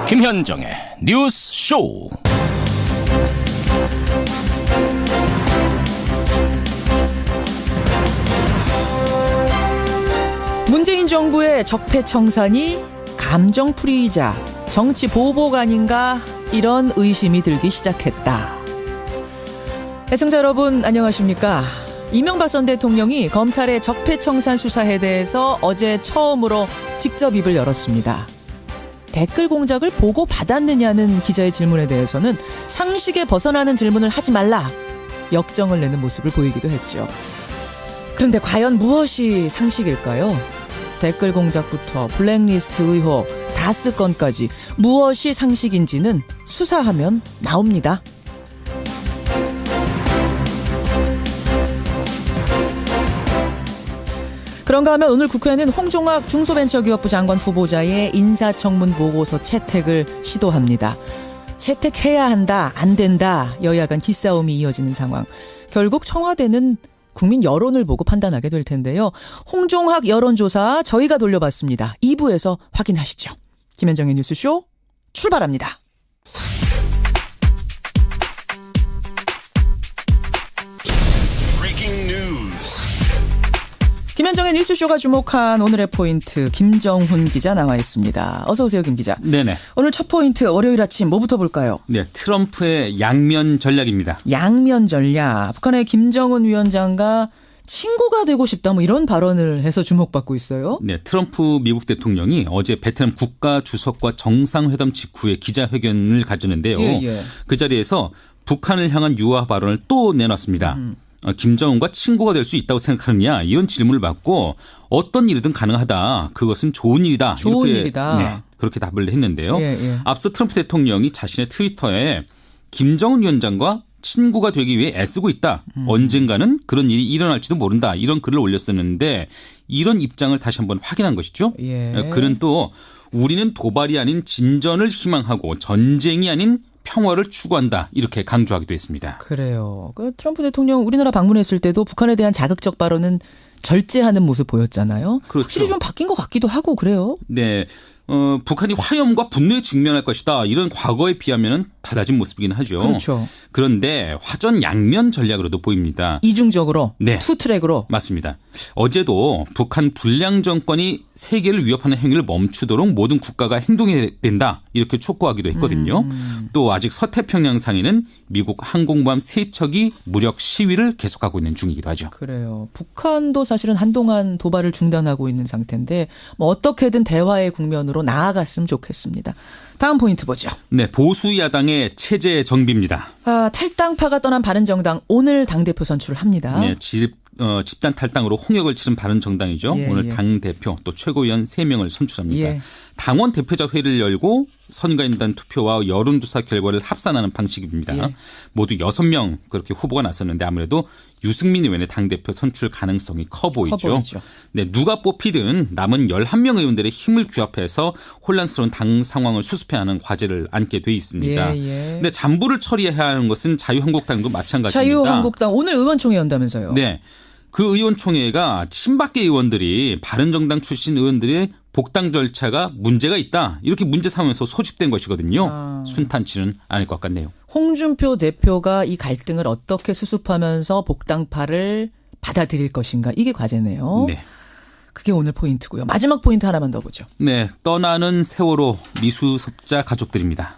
김현정의 뉴스 쇼. 문재인 정부의 적폐청산이 감정풀이이자 정치 보복 아닌가, 이런 의심이 들기 시작했다. 애청자 여러분 안녕하십니까? 이명박 전 대통령이 검찰의 적폐청산 수사에 대해서 어제 처음으로 직접 입을 열었습니다. 댓글 공작을 보고 받았느냐는 기자의 질문에 대해서는 상식에 벗어나는 질문을 하지 말라, 역정을 내는 모습을 보이기도 했죠. 그런데 과연 무엇이 상식일까요? 댓글 공작부터 블랙리스트 의혹, 다스 건까지 무엇이 상식인지는 수사하면 나옵니다. 그런가 하면 오늘 국회는 홍종학 중소벤처기업부 장관 후보자의 인사청문 보고서 채택을 시도합니다. 채택해야 한다, 안 된다, 여야 간 기싸움이 이어지는 상황. 결국 청와대는 국민 여론을 보고 판단하게 될 텐데요. 홍종학 여론조사 저희가 돌려봤습니다. 2부에서 확인하시죠. 김현정의 뉴스쇼 출발합니다. 김현정의 뉴스쇼가 주목한 오늘의 포인트, 김정훈 기자 나와 있습니다. 어서 오세요, 김 기자. 네네. 오늘 첫 포인트, 월요일 아침 뭐부터 볼까요? 네, 트럼프의 양면 전략입니다. 양면 전략. 북한의 김정은 위원장과 친구가 되고 싶다, 뭐 이런 발언을 해서 주목받고 있어요. 네, 트럼프 미국 대통령이 어제 베트남 국가 주석과 정상회담 직후에 기자회견을 가졌는데요. 예. 그 자리에서 북한을 향한 유화 발언을 또 내놨습니다. 김정은과 친구가 될 수 있다고 생각하느냐, 이런 질문을 받고 어떤 일이든 가능하다, 그것은 좋은 일이다. 좋은 이렇게, 일이다. 네, 그렇게 답을 했는데요. 예. 앞서 트럼프 대통령이 자신의 트위터에 김정은 위원장과 친구가 되기 위해 애쓰고 있다. 언젠가는 그런 일이 일어날지도 모른다. 이런 글을 올렸었는데 이런 입장을 다시 한번 확인한 것이죠. 예. 글은 또 우리는 도발이 아닌 진전을 희망하고 전쟁이 아닌 평화를 추구한다, 이렇게 강조하기도 했습니다. 그래요. 그 트럼프 대통령 우리나라 방문했을 때도 북한에 대한 자극적 발언은 절제하는 모습 보였잖아요. 그렇죠. 확실히 좀 바뀐 것 같기도 하고 그래요. 네. 북한이 화염과 분노에 직면할 것이다, 이런 과거에 비하면 달라진 모습이긴 하죠. 그렇죠. 그런데 화전 양면 전략으로도 보입니다. 이중적으로, 네. 투 트랙으로. 맞습니다. 어제도 북한 불량 정권이 세계를 위협하는 행위를 멈추도록 모든 국가가 행동해야 된다, 이렇게 촉구하기도 했거든요. 또 아직 서태평양상에는 미국 항공모함 3척이 무력 시위를 계속하고 있는 중이기도 하죠. 그래요. 북한도 사실은 한동안 도발을 중단하고 있는 상태인데 뭐 어떻게든 대화의 국면으로 나아갔으면 좋겠습니다. 다음 포인트 보죠. 네, 보수 야당의 체제 정비입니다. 탈당파가 떠난 바른정당 오늘 당대표 선출을 합니다. 네, 집단 탈당으로 홍역을 치른 바른정당이죠. 예, 오늘 예. 당대표 또 최고위원 3명을 선출합니다. 예. 당원 대표자 회의를 열고 선거인단 투표와 여론조사 결과를 합산하는 방식입니다. 예. 모두 6명 그렇게 후보가 나섰는데 아무래도 유승민 의원의 당대표 선출 가능성이 커 보이죠. 네, 누가 뽑히든 남은 11명 의원들의 힘을 규합해서 혼란스러운 당 상황을 수습해야 하는 과제를 안게 돼 있습니다. 예. 근데 잔부를 처리해야 하는 것은 자유한국당도 마찬가지입니다. 자유한국당 오늘 의원총회 연다면서요. 네. 그 의원총회가 친박계 의원들이 바른정당 출신 의원들의 복당 절차가 문제가 있다, 이렇게 문제 삼으면서 소집된 것이거든요. 순탄치는 않을 것 같네요. 홍준표 대표가 이 갈등을 어떻게 수습하면서 복당파를 받아들일 것인가, 이게 과제네요. 네. 그게 오늘 포인트고요. 마지막 포인트 하나만 더 보죠. 네, 떠나는 세월호 미수습자 가족들입니다.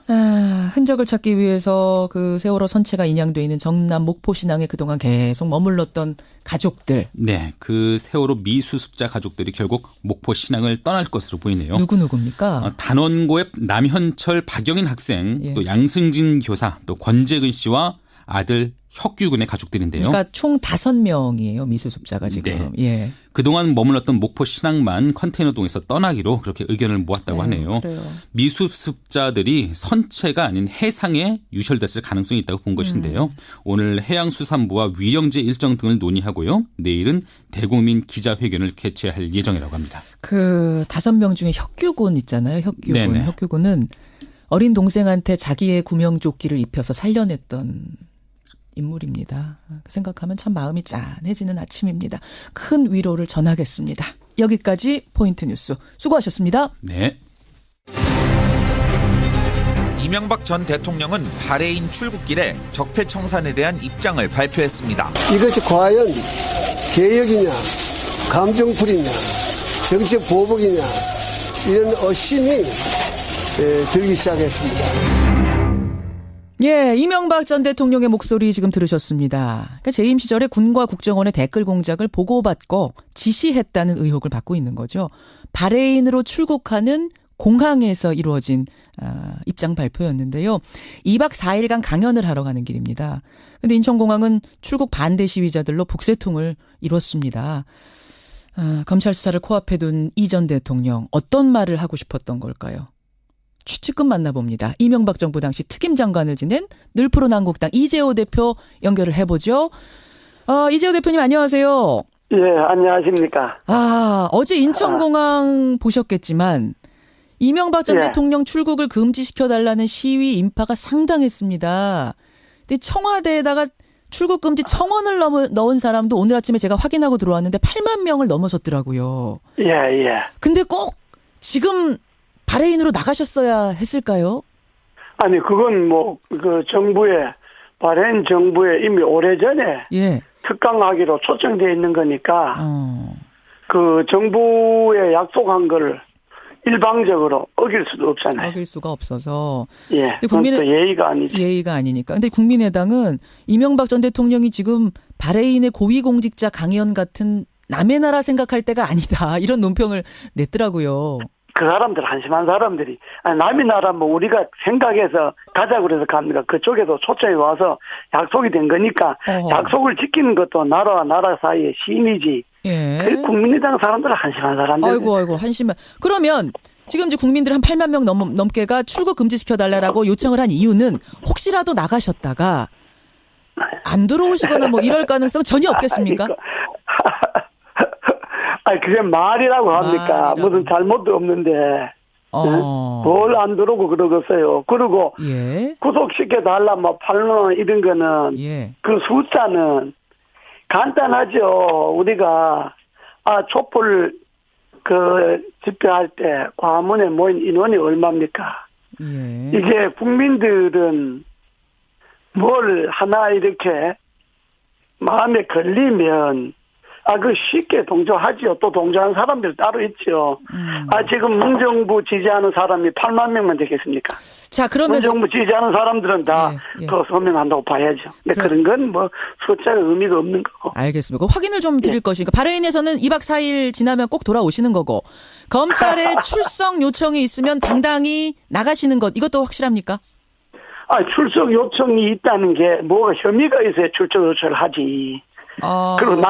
흔적을 찾기 위해서 그 세월호 선체가 인양돼 있는 정남 목포 신항에 그동안 계속 머물렀던 가족들. 네, 그 세월호 미수습자 가족들이 결국 목포 신항을 떠날 것으로 보이네요. 누구입니까? 단원고의 남현철 박영인 학생, 예. 또 양승진 교사, 또 권재근 씨와 아들 혁규군의 가족들인데요. 그러니까 총 5명이에요. 미수습자가 지금. 네. 예. 그동안 머물렀던 목포 신항만 컨테이너동에서 떠나기로 그렇게 의견을 모았다고 하네요. 그래요. 미수습자들이 선체가 아닌 해상에 유실됐을 가능성이 있다고 본 것인데요. 오늘 해양수산부와 위령제 일정 등을 논의하고요. 내일은 대국민 기자회견을 개최할 예정이라고 합니다. 그 5명 중에 혁규군 있잖아요. 혁규군. 네네. 혁규군은 어린 동생한테 자기의 구명조끼를 입혀서 살려냈던 인물입니다. 생각하면 참 마음이 짠해지는 아침입니다. 큰 위로를 전하겠습니다. 여기까지 포인트 뉴스. 수고하셨습니다. 네. 이명박 전 대통령은 바레인 출국길에 적폐청산에 대한 입장을 발표했습니다. 이것이 과연 개혁이냐, 감정풀이냐, 정치적 보복이냐 이런 의심이 들기 시작했습니다. 예, 이명박 전 대통령의 목소리 지금 들으셨습니다. 그러니까 재임 시절에 군과 국정원의 댓글 공작을 보고받고 지시했다는 의혹을 받고 있는 거죠. 바레인으로 출국하는 공항에서 이루어진 입장 발표였는데요. 2박 4일간 강연을 하러 가는 길입니다. 근데 인천공항은 출국 반대 시위자들로 북새통을 이뤘습니다. 검찰 수사를 코앞에 둔 이 전 대통령 어떤 말을 하고 싶었던 걸까요? 최측근 만나봅니다. 이명박 정부 당시 특임 장관을 지낸 늘푸른 한국당 이재호 대표 연결을 해보죠. 이재호 대표님 안녕하세요. 예, 안녕하십니까. 어제 인천공항 보셨겠지만 이명박 전 대통령 출국을 금지시켜달라는 시위 인파가 상당했습니다. 근데 청와대에다가 출국 금지 청원을 넣은 사람도 오늘 아침에 제가 확인하고 들어왔는데 8만 명을 넘어섰더라고요. 예. 근데 꼭 지금 바레인으로 나가셨어야 했을까요? 아니, 그건 바레인 정부에 이미 오래전에 특강하기로 초청되어 있는 거니까, 그 정부에 약속한 걸 일방적으로 어길 수도 없잖아요. 어길 수가 없어서. 예. 그건 또 예의가 아니죠. 예의가 아니니까. 근데 국민의당은 이명박 전 대통령이 지금 바레인의 고위공직자 강연 같은 남의 나라 생각할 때가 아니다. 이런 논평을 냈더라고요. 그 사람들 한심한 사람들이 남의 나라 우리가 생각해서 가자고 그래서 갑니다. 그쪽에도 초청이 와서 약속이 된 거니까 약속을 지키는 것도 나라와 나라 사이의 시민이지. 예. 국민의당 사람들은 한심한 사람들. 아이고 한심한. 그러면 지금 이제 국민들 한 8만 명 넘게가 출국 금지시켜달라고 요청을 한 이유는 혹시라도 나가셨다가 안 들어오시거나 이럴 가능성 전혀 없겠습니까? 그게 말이라고 합니까? 무슨 잘못도 없는데. 뭘 안 들어오고 그러겠어요. 그리고 구속시켜달라 8만 이런 거는 그 숫자는 간단하죠. 우리가 촛불 집회할 때 광화문에 모인 인원이 얼마입니까? 이게 국민들은 뭘 하나 이렇게 마음에 걸리면 쉽게 동조하지요. 또 동조하는 사람들 따로 있죠. 지금 문정부 지지하는 사람이 8만 명만 되겠습니까? 자, 그러면 문정부 지지하는 사람들은 다 더 서명한다고 봐야죠. 근데 그런 건 숫자가 의미가 없는 거고. 알겠습니다. 확인을 좀 드릴 것이니까 바레인에서는 2박 4일 지나면 꼭 돌아오시는 거고 검찰에 출석 요청이 있으면 당당히 나가시는 것 이것도 확실합니까? 출석 요청이 있다는 게 뭐가 혐의가 있어야 출석 요청을 하지. 그리고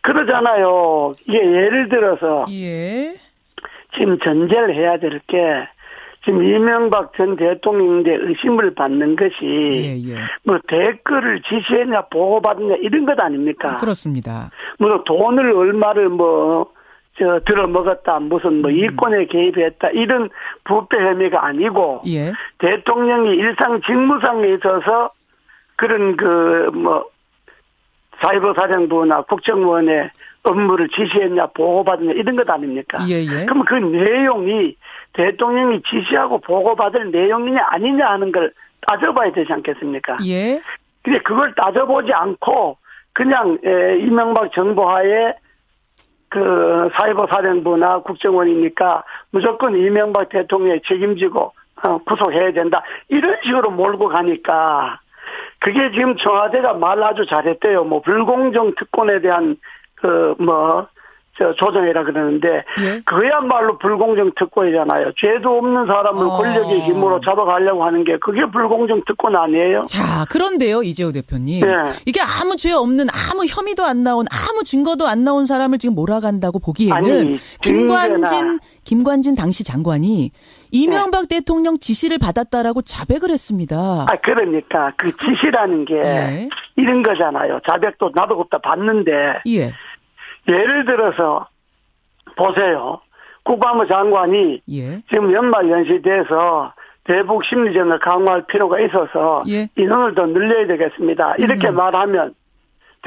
그러잖아요. 이게 예를 들어서 지금 전제를 해야 될 게 지금 이명박 전 대통령에 의심을 받는 것이 댓글을 지시했냐 보고받느냐 이런 것 아닙니까? 그렇습니다. 돈을 얼마를 들어먹었다 무슨 이권에 개입했다 이런 부패 혐의가 아니고 대통령이 일상 직무상에 있어서 그런 사이버사령부나 국정원의 업무를 지시했냐 보고받느냐 이런 것 아닙니까? 그럼 그 내용이 대통령이 지시하고 보고받을 내용이냐 아니냐 하는 걸 따져봐야 되지 않겠습니까? 근데 그걸 따져보지 않고 그냥 이명박 정부 하에 사이버사령부나 국정원이니까 무조건 이명박 대통령이 책임지고 구속해야 된다 이런 식으로 몰고 가니까 그게 지금 청와대가 말 아주 잘했대요. 불공정 특권에 대한 조정이라 그러는데 그야말로 불공정 특권이잖아요. 죄도 없는 사람을 권력의 힘으로 잡아가려고 하는 게 그게 불공정 특권 아니에요? 자, 그런데요, 이재호 대표님. 이게 아무 죄 없는 아무 혐의도 안 나온 아무 증거도 안 나온 사람을 지금 몰아간다고 보기에는 김관진 당시 장관이 이명박 대통령 지시를 받았다라고 자백을 했습니다. 그러니까 그 지시라는 게 이런 거잖아요. 자백도 나도 그때 봤는데 예를 들어서 보세요. 국방부 장관이 지금 연말연시돼서 대북 심리전을 강화할 필요가 있어서 인원을 더 늘려야 되겠습니다. 이렇게 말하면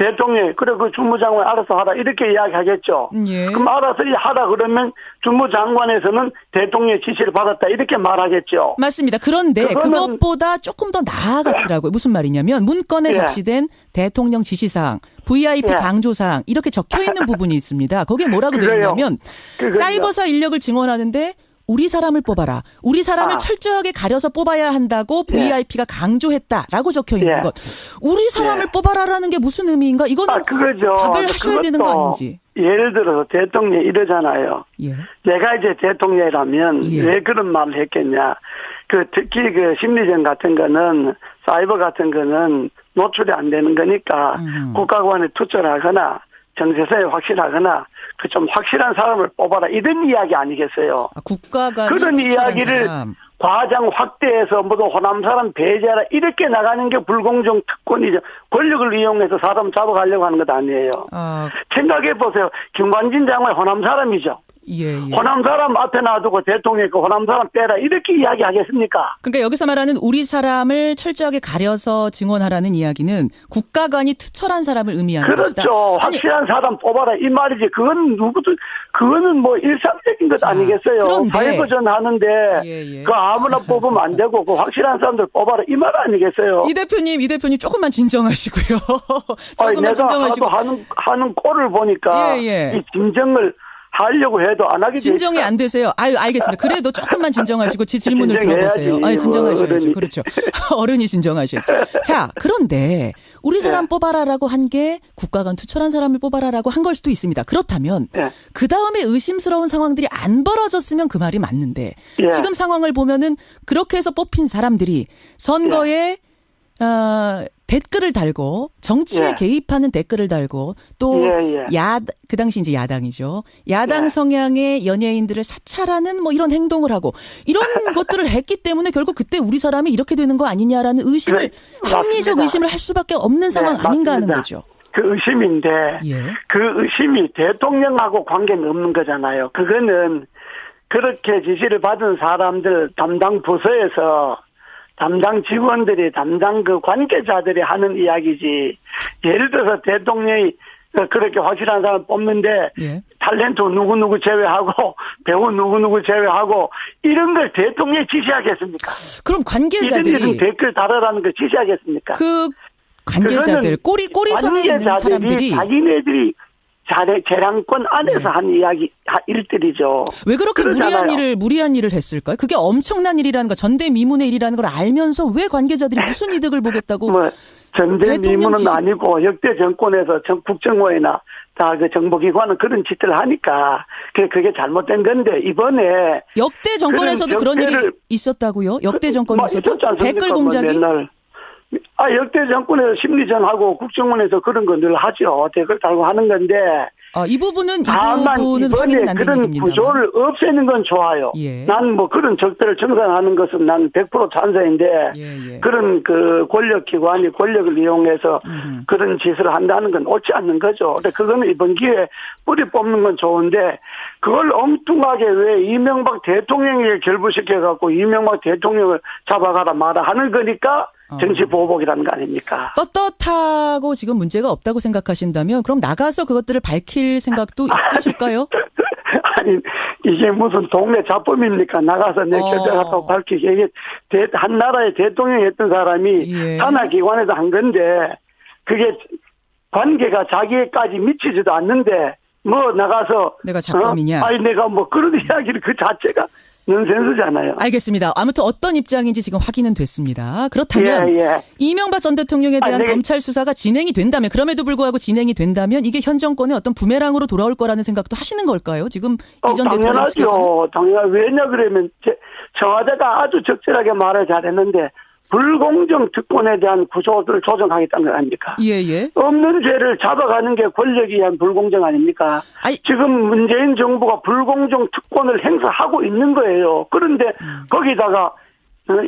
대통령이 그래 그 주무장관 알아서 하라 이렇게 이야기하겠죠. 예. 그럼 알아서 하라 그러면 주무장관에서는 대통령의 지시를 받았다 이렇게 말하겠죠. 맞습니다. 그런데 그것보다 조금 더 나아갔더라고요. 무슨 말이냐면 문건에 적시된 대통령 지시사항, VIP 강조사항 이렇게 적혀있는 부분이 있습니다. 거기에 뭐라고 되어 있냐면 사이버사 인력을 증원하는데 우리 사람을 뽑아라. 우리 사람을 철저하게 가려서 뽑아야 한다고 VIP가 강조했다라고 적혀 있는 것. 우리 사람을 뽑아라라는 게 무슨 의미인가? 이거는 그거죠. 답을 하셔야 되는 거 아닌지. 예를 들어서 대통령이 이러잖아요. 내가 이제 대통령이라면 왜 그런 말을 했겠냐. 특히 심리전 같은 거는 사이버 같은 거는 노출이 안 되는 거니까 국가관에 투자를 하거나 정세서에 확실하거나 좀 확실한 사람을 뽑아라 이런 이야기 아니겠어요. 국가가 그런 이야기를 과장 확대해서 모두 호남 사람 배제하라 이렇게 나가는 게 불공정 특권이죠. 권력을 이용해서 사람 잡아가려고 하는 것 아니에요. 생각해 보세요. 김관진 장관이 호남 사람이죠. 호남 사람 앞에 놔두고 대통령이 그 호남 사람 빼라 이렇게 이야기하겠습니까? 그러니까 여기서 말하는 우리 사람을 철저하게 가려서 증언하라는 이야기는 국가관이 투철한 사람을 의미하는 것이다. 그렇죠. 확실한 사람 뽑아라 이 말이지. 그거는 뭐 일상적인 것 아니겠어요. 사회보전 하는데 그 아무나 뽑으면 안 되고 그 확실한 사람들 뽑아라 이 말 아니겠어요. 이 대표님 조금만 진정하시고요. 조금만 진정하시고 하는 꼴을 보니까 이 진정을 하려고 해도 안 하게 되죠. 진정이 안 되세요. 알겠습니다. 그래도 조금만 진정하시고 제 질문을 들어보세요. 진정하셔야죠. 그렇죠. 어른이 진정하셔야죠. 자, 그런데 우리 사람 뽑아라라고 한 게 국가관 투철한 사람을 뽑아라라고 한 걸 수도 있습니다. 그렇다면 그 다음에 의심스러운 상황들이 안 벌어졌으면 그 말이 맞는데 지금 상황을 보면은 그렇게 해서 뽑힌 사람들이 선거에 댓글을 달고 정치에 개입하는 댓글을 달고 또 그 당시 이제 야당이죠. 야당 성향의 연예인들을 사찰하는 뭐 이런 행동을 하고 이런 것들을 했기 때문에 결국 그때 우리 사람이 이렇게 되는 거 아니냐라는 의심을 합리적 의심을 할 수밖에 없는 상황 아닌가 하는 거죠. 그 의심인데 그 의심이 대통령하고 관계는 없는 거잖아요. 그거는 그렇게 지시를 받은 사람들 담당 부서에서 담당 직원들이 담당 관계자들이 하는 이야기지. 예를 들어서 대통령이 그렇게 확실한 사람 뽑는데 탤런트 누구누구 제외하고 배우 누구누구 제외하고 이런 걸 대통령이 지시하겠습니까? 그럼 관계자들이 댓글 달아라는 걸 지시하겠습니까? 그 관계자들 꼬리선에 있는 사람들이 자기네들이 재량권 안에서 한 일들이죠. 왜 그렇게 무리한 일을 했을까요? 그게 엄청난 일이라는 거, 전대미문의 일이라는 걸 알면서 왜 관계자들이 무슨 이득을 보겠다고? 전대미문은 아니고 역대 정권에서 국정원이나 다 그 정보기관은 그런 짓을 하니까 그게 잘못된 건데 이번에 역대 정권에서도 그런 일이 있었다고요? 역대 정권에서도 댓글 공작이? 역대 정권에서 심리전하고 국정원에서 그런 거 늘 하죠. 댓글 달고 하는 건데. 이 부분은 확인은 안 된 얘기입니다. 구조를 없애는 건 좋아요. 난 뭐 그런 적들을 정산하는 것은 난 100% 찬성인데 그런 그 권력기관이 권력을 이용해서 그런 짓을 한다는 건 옳지 않는 거죠. 근데 그거는 이번 기회에 뿌리 뽑는 건 좋은데 그걸 엉뚱하게 왜 이명박 대통령에게 결부시켜갖고 이명박 대통령을 잡아가라 마라 하는 거니까 정치 보복이라는 거 아닙니까? 떳떳하고 지금 문제가 없다고 생각하신다면 그럼 나가서 그것들을 밝힐 생각도 있으실까요? 아니 이게 무슨 동네 잡범입니까? 나가서 내 결정하다고 밝히기. 이게 한 나라의 대통령이었던 사람이 산하기관에서 한 건데 그게 관계가 자기에까지 미치지도 않는데 뭐 나가서 내가 잡범이냐? 내가 뭐 그런 이야기를 그 자체가 넌센스잖아요. 알겠습니다. 아무튼 어떤 입장인지 지금 확인은 됐습니다. 그렇다면 이명박 전 대통령에 대한 검찰 수사가 진행이 된다면 그럼에도 불구하고 진행이 된다면 이게 현 정권의 어떤 부메랑으로 돌아올 거라는 생각도 하시는 걸까요? 지금 이전 대통령께서는. 당연하죠. 왜냐 그러면 청와대가 아주 적절하게 말을 잘했는데 불공정 특권에 대한 구조를 조정하겠다는 거 아닙니까? 없는 죄를 잡아가는 게 권력에 의한 불공정 아닙니까? 지금 문재인 정부가 불공정 특권을 행사하고 있는 거예요. 그런데 거기다가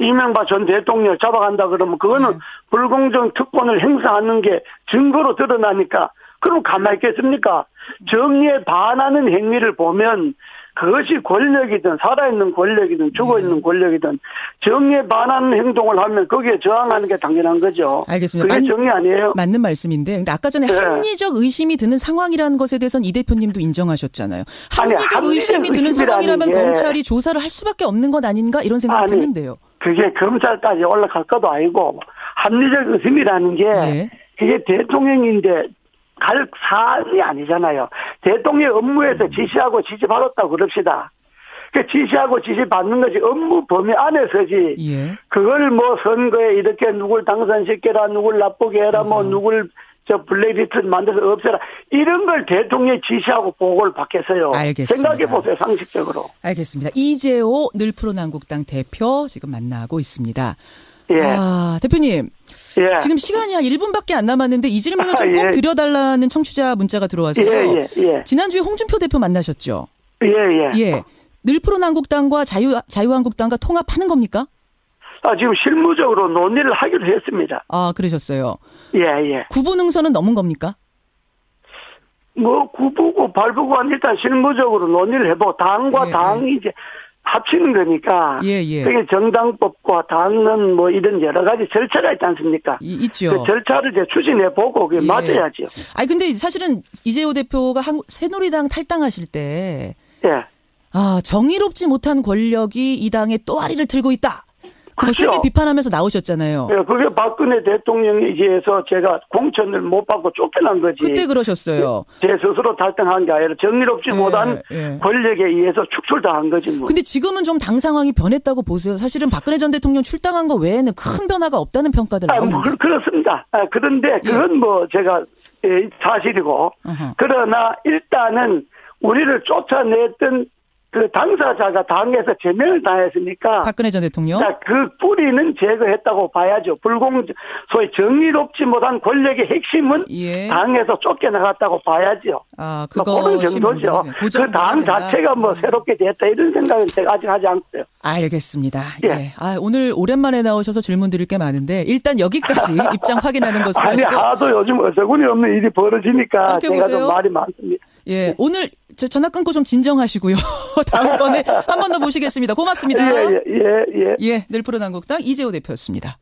이명박 전 대통령 잡아간다 그러면 그거는 불공정 특권을 행사하는 게 증거로 드러나니까 그럼 가만히 있겠습니까? 정의에 반하는 행위를 보면 그것이 권력이든 살아있는 권력이든 죽어있는 권력이든 정의에 반하는 행동을 하면 거기에 저항하는 게 당연한 거죠. 알겠습니다. 그게 정의 아니에요? 맞는 말씀인데 근데 아까 전에 합리적 의심이 드는 상황이라는 것에 대해서는 이 대표님도 인정하셨잖아요. 합리적 의심이 드는 상황이라면 검찰이 조사를 할 수밖에 없는 것 아닌가 이런 생각이 드는데요. 그게 검찰까지 올라갈 것도 아니고 합리적 의심이라는 게 그게 대통령인데 갈 사안이 아니잖아요. 대통령 업무에서 지시하고 지시받았다고 그럽시다. 그 지시하고 지시받는 것이 업무 범위 안에서지. 그걸 뭐 선거에 이렇게 누굴 당선시켜라, 누굴 나쁘게 해라, 뭐 누굴 블랙리스트 만들어서 없애라. 이런 걸 대통령이 지시하고 보고를 받겠어요. 알겠습니다. 생각해보세요, 상식적으로. 알겠습니다. 이재호 늘푸른한국당 대표 지금 만나고 있습니다. 대표님. 지금 시간이 한 1분밖에 안 남았는데 이 질문을 좀 꼭 드려달라는 청취자 문자가 들어와서요. 지난주에 홍준표 대표 만나셨죠? 늘푸른한국당과 자유한국당과 통합하는 겁니까? 지금 실무적으로 논의를 하기로 했습니다. 그러셨어요? 예. 구분응선은 넘은 겁니까? 뭐 구부고 발부고는 일단 실무적으로 논의를 해보고 당과 당이 이제 합치는 거니까. 그게 정당법과 당은 뭐 이런 여러 가지 절차가 있지 않습니까? 있죠. 그 절차를 이제 추진해 보고 그게 맞아야죠. 근데 사실은 이재호 대표가 새누리당 탈당하실 때 정의롭지 못한 권력이 이 당의 또아리를 들고 있다. 그렇죠. 거세게 비판하면서 나오셨잖아요. 그게 박근혜 대통령에 의해서 제가 공천을 못 받고 쫓겨난 거지. 그때 그러셨어요. 제 스스로 탈당한 게 아니라 정의롭지 못한 권력에 의해서 축출당한 거지 뭐. 근데 지금은 좀 당 상황이 변했다고 보세요. 사실은 박근혜 전 대통령 출당한 거 외에는 큰 변화가 없다는 평가들 나오는데. 그렇습니다. 그런데 그건 뭐 제가 사실이고. 그러나 일단은 우리를 쫓아냈던 그 당사자가 당에서 제명을 당했으니까. 박근혜 전 대통령? 그 뿌리는 제거했다고 봐야죠. 소위 정의롭지 못한 권력의 핵심은 당에서 쫓겨나갔다고 봐야죠. 그런 정도죠. 그 당 자체가 뭐 새롭게 됐다 이런 생각은 제가 아직 하지 않고요. 알겠습니다. 오늘 오랜만에 나오셔서 질문 드릴 게 많은데 일단 여기까지 입장 확인하는 것으로 하시고. 하도 요즘 어처구니 없는 일이 벌어지니까 제가 좀 말이 많습니다. 오늘 전화 끊고 좀 진정하시고요. 다음번에 한 번 더 모시겠습니다. 고맙습니다. 늘푸른한국당 이재호 대표였습니다.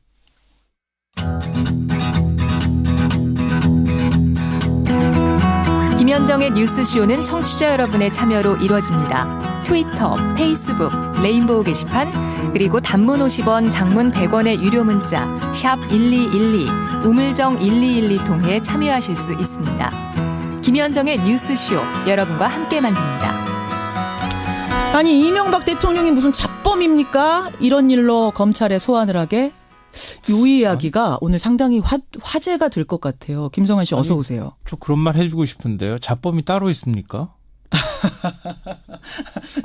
김현정의 뉴스쇼는 청취자 여러분의 참여로 이루어집니다. 트위터, 페이스북, 레인보우 게시판, 그리고 단문 50원, 장문 100원의 유료 문자 샵 1212, 우물정 1212 통해 참여하실 수 있습니다. 김현정의 뉴스쇼, 여러분과 함께 만듭니다. 아니 이명박 대통령이 무슨 잡범입니까? 이런 일로 검찰에 소환을 하게? 이 이야기가 오늘 상당히 화제가 될 것 같아요. 김성환 씨 어서 오세요. 저 그런 말 해주고 싶은데요. 잡범이 따로 있습니까?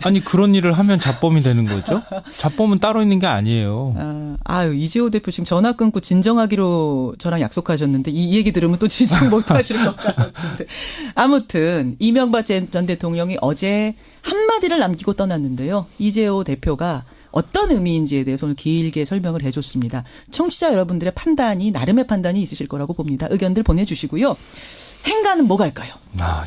아니 그런 일을 하면 잡범이 되는 거죠? 잡범은 따로 있는 게 아니에요. 이재호 대표 지금 전화 끊고 진정하기로 저랑 약속하셨는데 이 얘기 들으면 또 진정 못하실 것 같은데. 아무튼 이명박 전 대통령이 어제 한마디를 남기고 떠났는데요. 이재호 대표가 어떤 의미인지에 대해서 오늘 길게 설명을 해줬습니다. 청취자 여러분들의 판단이 나름의 판단이 있으실 거라고 봅니다. 의견들 보내주시고요. 행간은 뭐 갈까요?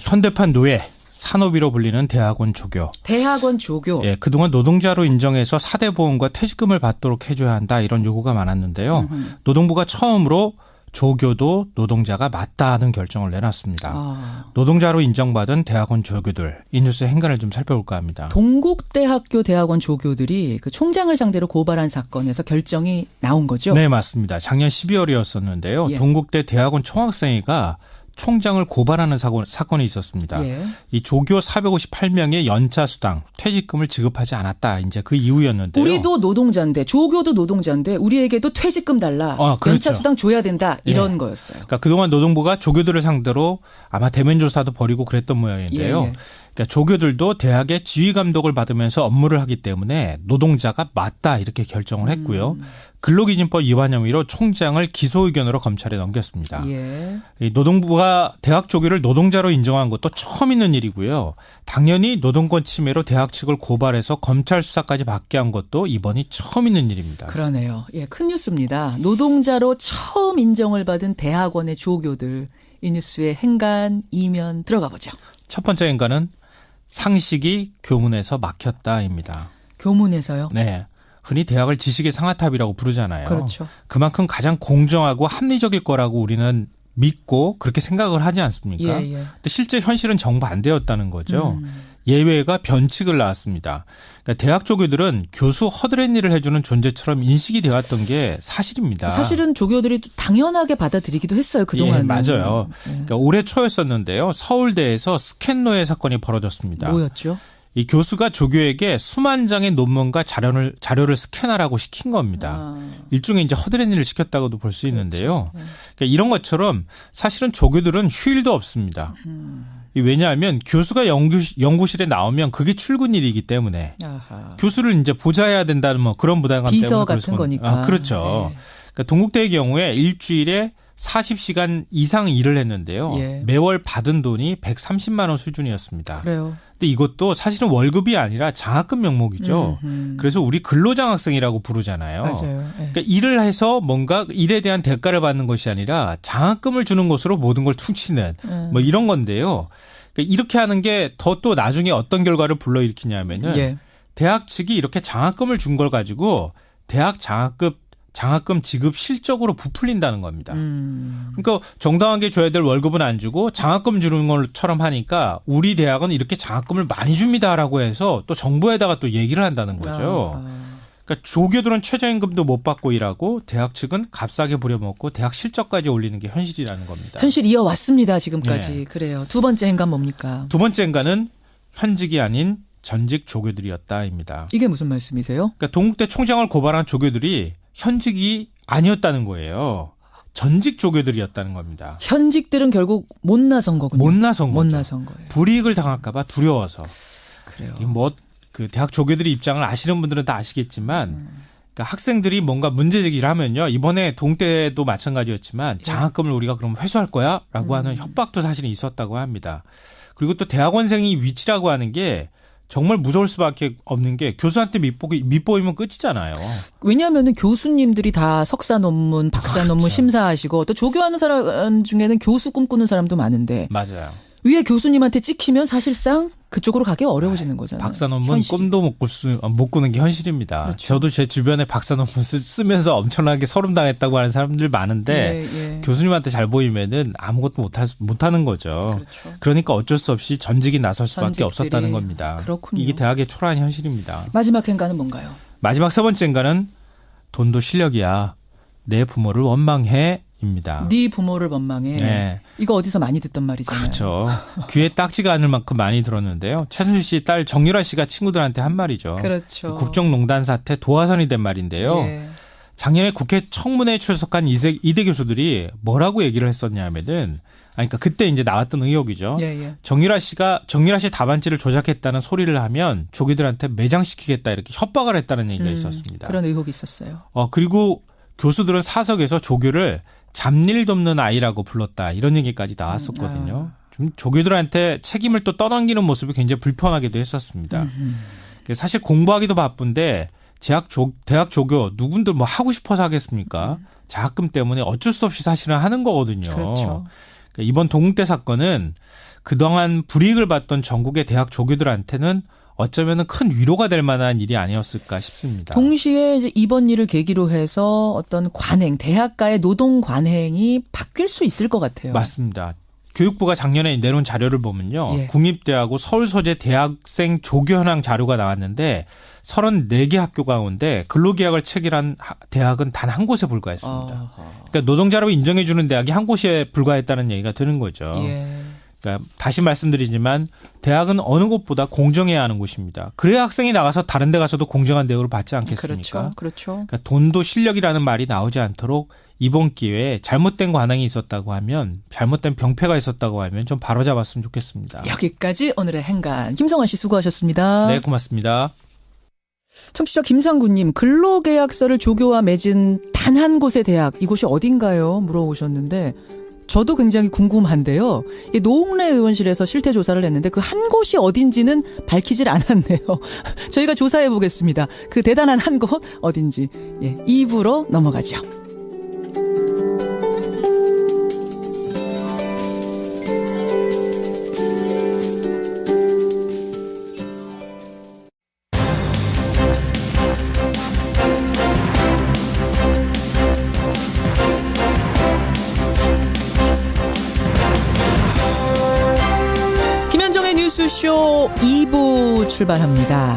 현대판 노예. 산업이로 불리는 대학원 조교. 대학원 조교. 그동안 노동자로 인정해서 4대 보험과 퇴직금을 받도록 해줘야 한다 이런 요구가 많았는데요. 노동부가 처음으로 조교도 노동자가 맞다는 결정을 내놨습니다. 노동자로 인정받은 대학원 조교들. 이 뉴스의 행간을 좀 살펴볼까 합니다. 동국대학교 대학원 조교들이 그 총장을 상대로 고발한 사건에서 결정이 나온 거죠? 네, 맞습니다. 작년 12월이었었는데요. 동국대 대학원 총학생회가 총장을 고발하는 사건이 있었습니다. 이 조교 458명의 연차 수당, 퇴직금을 지급하지 않았다. 이제 그 이유였는데요. 우리도 노동자인데 조교도 노동자인데 우리에게도 퇴직금 달라. 그렇죠. 연차 수당 줘야 된다. 이런 거였어요. 그러니까 그동안 노동부가 조교들을 상대로 아마 대면 조사도 벌이고 그랬던 모양인데요. 그러니까 조교들도 대학의 지휘 감독을 받으면서 업무를 하기 때문에 노동자가 맞다 이렇게 결정을 했고요. 근로기준법 위반 혐의로 총장을 기소 의견으로 검찰에 넘겼습니다. 이 노동부가 대학 조교를 노동자로 인정한 것도 처음 있는 일이고요. 당연히 노동권 침해로 대학 측을 고발해서 검찰 수사까지 받게 한 것도 이번이 처음 있는 일입니다. 그러네요. 큰 뉴스입니다. 노동자로 처음 인정을 받은 대학원의 조교들. 이 뉴스의 행간 이면 들어가 보죠. 첫 번째 행간은 상식이 교문에서 막혔다입니다. 교문에서요? 네. 흔히 대학을 지식의 상아탑이라고 부르잖아요. 그렇죠. 그만큼 가장 공정하고 합리적일 거라고 우리는 믿고 그렇게 생각을 하지 않습니까? 예. 근데 실제 현실은 정반대였다는 거죠. 예외가 변칙을 낳았습니다. 그러니까 대학 조교들은 교수 허드렛 일을 해주는 존재처럼 인식이 되었던 게 사실입니다. 사실은 조교들이 당연하게 받아들이기도 했어요. 그동안은. 예, 맞아요. 예. 그러니까 올해 초였었는데요. 서울대에서 스캔노예 사건이 벌어졌습니다. 뭐였죠? 이 교수가 조교에게 수만 장의 논문과 자료를 스캔하라고 시킨 겁니다. 일종의 이제 허드렛 일을 시켰다고도 볼 수 있는데요. 그러니까 이런 것처럼 사실은 조교들은 휴일도 없습니다. 왜냐하면 교수가 연구실에 나오면 그게 출근일이기 때문에 아하. 교수를 이제 보좌해야 된다는 뭐 그런 부담감 때문에 비서 같은 거니까. 그렇죠. 네. 그러니까 동국대의 경우에 일주일에 40시간 이상 일을 했는데요. 예. 매월 받은 돈이 130만 원 수준이었습니다. 그래요. 근데 이것도 사실은 월급이 아니라 장학금 명목이죠. 그래서 우리 근로장학생이라고 부르잖아요. 맞아요. 네. 그러니까 일을 해서 뭔가 일에 대한 대가를 받는 것이 아니라 장학금을 주는 것으로 모든 걸 퉁치는 뭐 이런 건데요. 그러니까 이렇게 하는 게 더 또 나중에 어떤 결과를 불러일으키냐면은 예. 대학 측이 이렇게 장학금을 준 걸 가지고 대학 장학금 지급 실적으로 부풀린다는 겁니다. 그러니까 정당하게 줘야 될 월급은 안 주고 장학금 주는 것처럼 하니까 우리 대학은 이렇게 장학금을 많이 줍니다라고 해서 또 정부에다가 또 얘기를 한다는 거죠. 그러니까 조교들은 최저임금도 못 받고 일하고 대학 측은 값싸게 부려먹고 대학 실적까지 올리는 게 현실이라는 겁니다. 현실 이어왔습니다. 지금까지. 네. 그래요. 두 번째 행간 뭡니까? 두 번째 행간은 현직이 아닌 전직 조교들이었다입니다. 이게 무슨 말씀이세요? 그러니까 동국대 총장을 고발한 조교들이 현직이 아니었다는 거예요. 전직 조교들이었다는 겁니다. 현직들은 결국 못 나선 거군요. 못 나선 거죠. 못 나선 거예요. 불이익을 당할까 봐 두려워서. 그래요. 뭐 그 대학 조교들의 입장을 아시는 분들은 다 아시겠지만 그러니까 학생들이 뭔가 문제 제기를 하면요. 이번에 동대도 마찬가지였지만 장학금을 우리가 그럼 회수할 거야? 라고 하는 협박도 사실은 있었다고 합니다. 그리고 또 대학원생이 위치라고 하는 게 정말 무서울 수밖에 없는 게 교수한테 밑보이면 끝이잖아요. 왜냐하면 교수님들이 다 석사 논문, 박사 논문 그렇죠. 심사하시고 또 조교하는 사람 중에는 교수 꿈꾸는 사람도 많은데 맞아요. 위에 교수님한테 찍히면 사실상 그쪽으로 가기 어려워지는 거잖아요. 박사 논문 현실이. 꿈도 못 꾸는 게 현실입니다. 그렇죠. 저도 제 주변에 박사 논문 쓰면서 엄청나게 서름 당했다고 하는 사람들 많은데 교수님한테 잘 보이면은 아무것도 못하는 거죠. 그렇죠. 그러니까 어쩔 수 없이 전직이 나설 수밖에 전직들이. 없었다는 겁니다. 그렇군요. 이게 대학의 초라한 현실입니다. 마지막 행간은 뭔가요? 마지막 세 번째 행간은 돈도 실력이야. 내 부모를 원망해. 입니다. 네 부모를 원망해. 네. 이거 어디서 많이 듣던 말이잖아요. 그렇죠. 귀에 딱지가 않을 만큼 많이 들었는데요. 최순실 씨 딸 정유라 씨가 친구들한테 한 말이죠. 그렇죠. 국정농단 사태 도화선이 된 말인데요. 예. 작년에 국회 청문회에 출석한 이대 교수들이 뭐라고 얘기를 했었냐면은 그러니까 그때 이제 나왔던 의혹이죠. 예. 정유라 씨 답안지를 조작했다는 소리를 하면 조교들한테 매장시키겠다 이렇게 협박을 했다는 얘기가 있었습니다. 그런 의혹이 있었어요. 그리고 교수들은 사석에서 조교를 잡일 돕는 아이라고 불렀다. 이런 얘기까지 나왔었거든요. 좀 조교들한테 책임을 또 떠넘기는 모습이 굉장히 불편하기도 했었습니다. 사실 공부하기도 바쁜데 대학 조교 누군들 뭐 하고 싶어서 하겠습니까? 장학금 때문에 어쩔 수 없이 사실은 하는 거거든요. 그렇죠. 그러니까 이번 동국대 사건은 그동안 불이익을 받던 전국의 대학 조교들한테는 어쩌면 큰 위로가 될 만한 일이 아니었을까 싶습니다. 동시에 이제 이번 일을 계기로 해서 어떤 관행, 대학가의 노동 관행이 바뀔 수 있을 것 같아요. 맞습니다. 교육부가 작년에 내놓은 자료를 보면요. 예. 국립대하고 서울 소재 대학생 조교 현황 자료가 나왔는데 34개 학교 가운데 근로계약을 체결한 대학은 단 한 곳에 불과했습니다. 그러니까 노동자로 인정해 주는 대학이 한 곳에 불과했다는 얘기가 되는 거죠. 예. 그러니까 다시 말씀드리지만 대학은 어느 곳보다 공정해야 하는 곳입니다. 그래야 학생이 나가서 다른 데 가서도 공정한 대우를 받지 않겠습니까? 그렇죠. 그러니까 돈도 실력이라는 말이 나오지 않도록 이번 기회에 잘못된 관행이 있었다고 하면 잘못된 병폐가 있었다고 하면 좀 바로잡았으면 좋겠습니다. 여기까지 오늘의 행간. 김성환 씨 수고하셨습니다. 네, 고맙습니다. 청취자 김상구님, 근로계약서를 조교와 맺은 단 한 곳의 대학, 이곳이 어딘가요? 물어보셨는데 저도 굉장히 궁금한데요. 노웅래 의원실에서 실태 조사를 했는데 그 한 곳이 어딘지는 밝히질 않았네요. 저희가 조사해 보겠습니다. 그 대단한 한 곳 어딘지. 2부로 넘어가죠. 뉴스쇼 2부 출발합니다.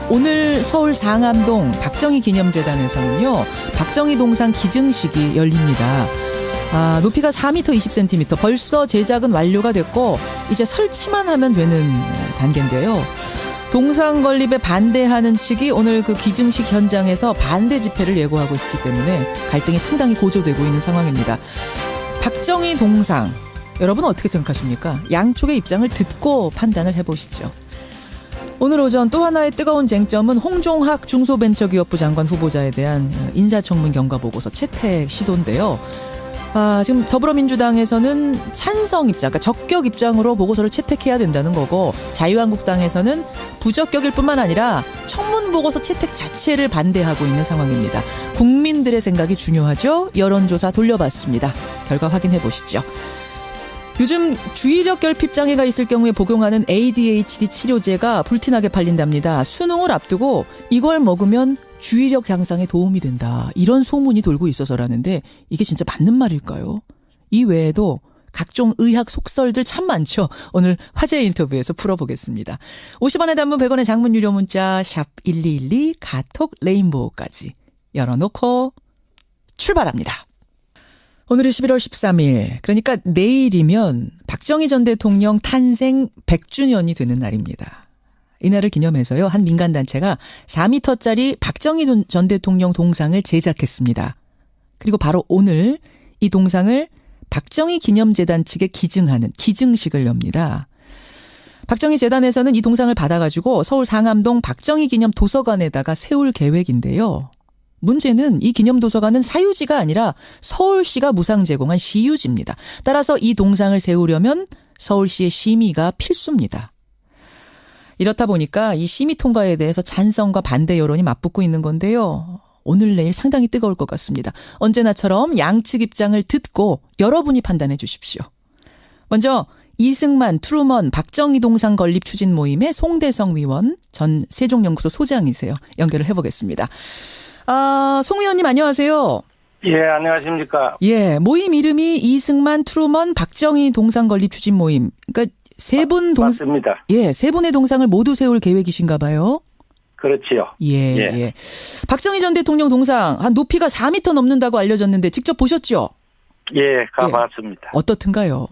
오늘 서울 상암동 박정희 기념재단에서는요, 박정희 동상 기증식이 열립니다. 높이가 4m 20cm, 벌써 제작은 완료가 됐고 이제 설치만 하면 되는 단계인데요. 동상 건립에 반대하는 측이 오늘 그 기증식 현장에서 반대 집회를 예고하고 있기 때문에 갈등이 상당히 고조되고 있는 상황입니다. 박정희 동상, 여러분 어떻게 생각하십니까? 양쪽의 입장을 듣고 판단을 해보시죠. 오늘 오전 또 하나의 뜨거운 쟁점은 홍종학 중소벤처기업부 장관 후보자에 대한 인사청문 경과보고서 채택 시도인데요. 지금 더불어민주당에서는 찬성 입장, 그러니까 적격 입장으로 보고서를 채택해야 된다는 거고, 자유한국당에서는 부적격일 뿐만 아니라 청문 보고서 채택 자체를 반대하고 있는 상황입니다. 국민들의 생각이 중요하죠. 여론조사 돌려봤습니다. 결과 확인해 보시죠. 요즘 주의력 결핍 장애가 있을 경우에 복용하는 ADHD 치료제가 불티나게 팔린답니다. 수능을 앞두고 이걸 먹으면 주의력 향상에 도움이 된다, 이런 소문이 돌고 있어서라는데 이게 진짜 맞는 말일까요? 이 외에도 각종 의학 속설들 참 많죠. 오늘 화제 인터뷰에서 풀어보겠습니다. 50원의 단문 100원의 장문 유료 문자 샵 1212 카톡 레인보우까지 열어놓고 출발합니다. 오늘이 11월 13일, 그러니까 내일이면 박정희 전 대통령 탄생 100주년이 되는 날입니다. 이날을 기념해서요, 한 민간단체가 4m짜리 박정희 전 대통령 동상을 제작했습니다. 그리고 바로 오늘 이 동상을 박정희 기념재단 측에 기증하는 기증식을 엽니다. 박정희 재단에서는 이 동상을 받아가지고 서울 상암동 박정희 기념 도서관에다가 세울 계획인데요. 문제는 이 기념도서관은 사유지가 아니라 서울시가 무상 제공한 시유지입니다. 따라서 이 동상을 세우려면 서울시의 심의가 필수입니다. 이렇다 보니까 이 심의 통과에 대해서 찬성과 반대 여론이 맞붙고 있는 건데요. 오늘 내일 상당히 뜨거울 것 같습니다. 언제나처럼 양측 입장을 듣고 여러분이 판단해 주십시오. 먼저 이승만, 트루먼, 박정희 동상 건립 추진 모임의 송대성 위원, 전 세종연구소 소장이세요. 연결을 해보겠습니다. 송 의원님 안녕하세요. 예, 안녕하십니까. 예, 모임 이름이 이승만, 트루먼, 박정희 동상 건립 추진 모임. 그러니까 세 분 맞습니다. 예, 세 분의 동상을 모두 세울 계획이신가 봐요. 그렇지요. 예. 박정희 전 대통령 동상 한 높이가 4m 넘는다고 알려졌는데 직접 보셨죠? 예, 가봤습니다. 어떻든가요?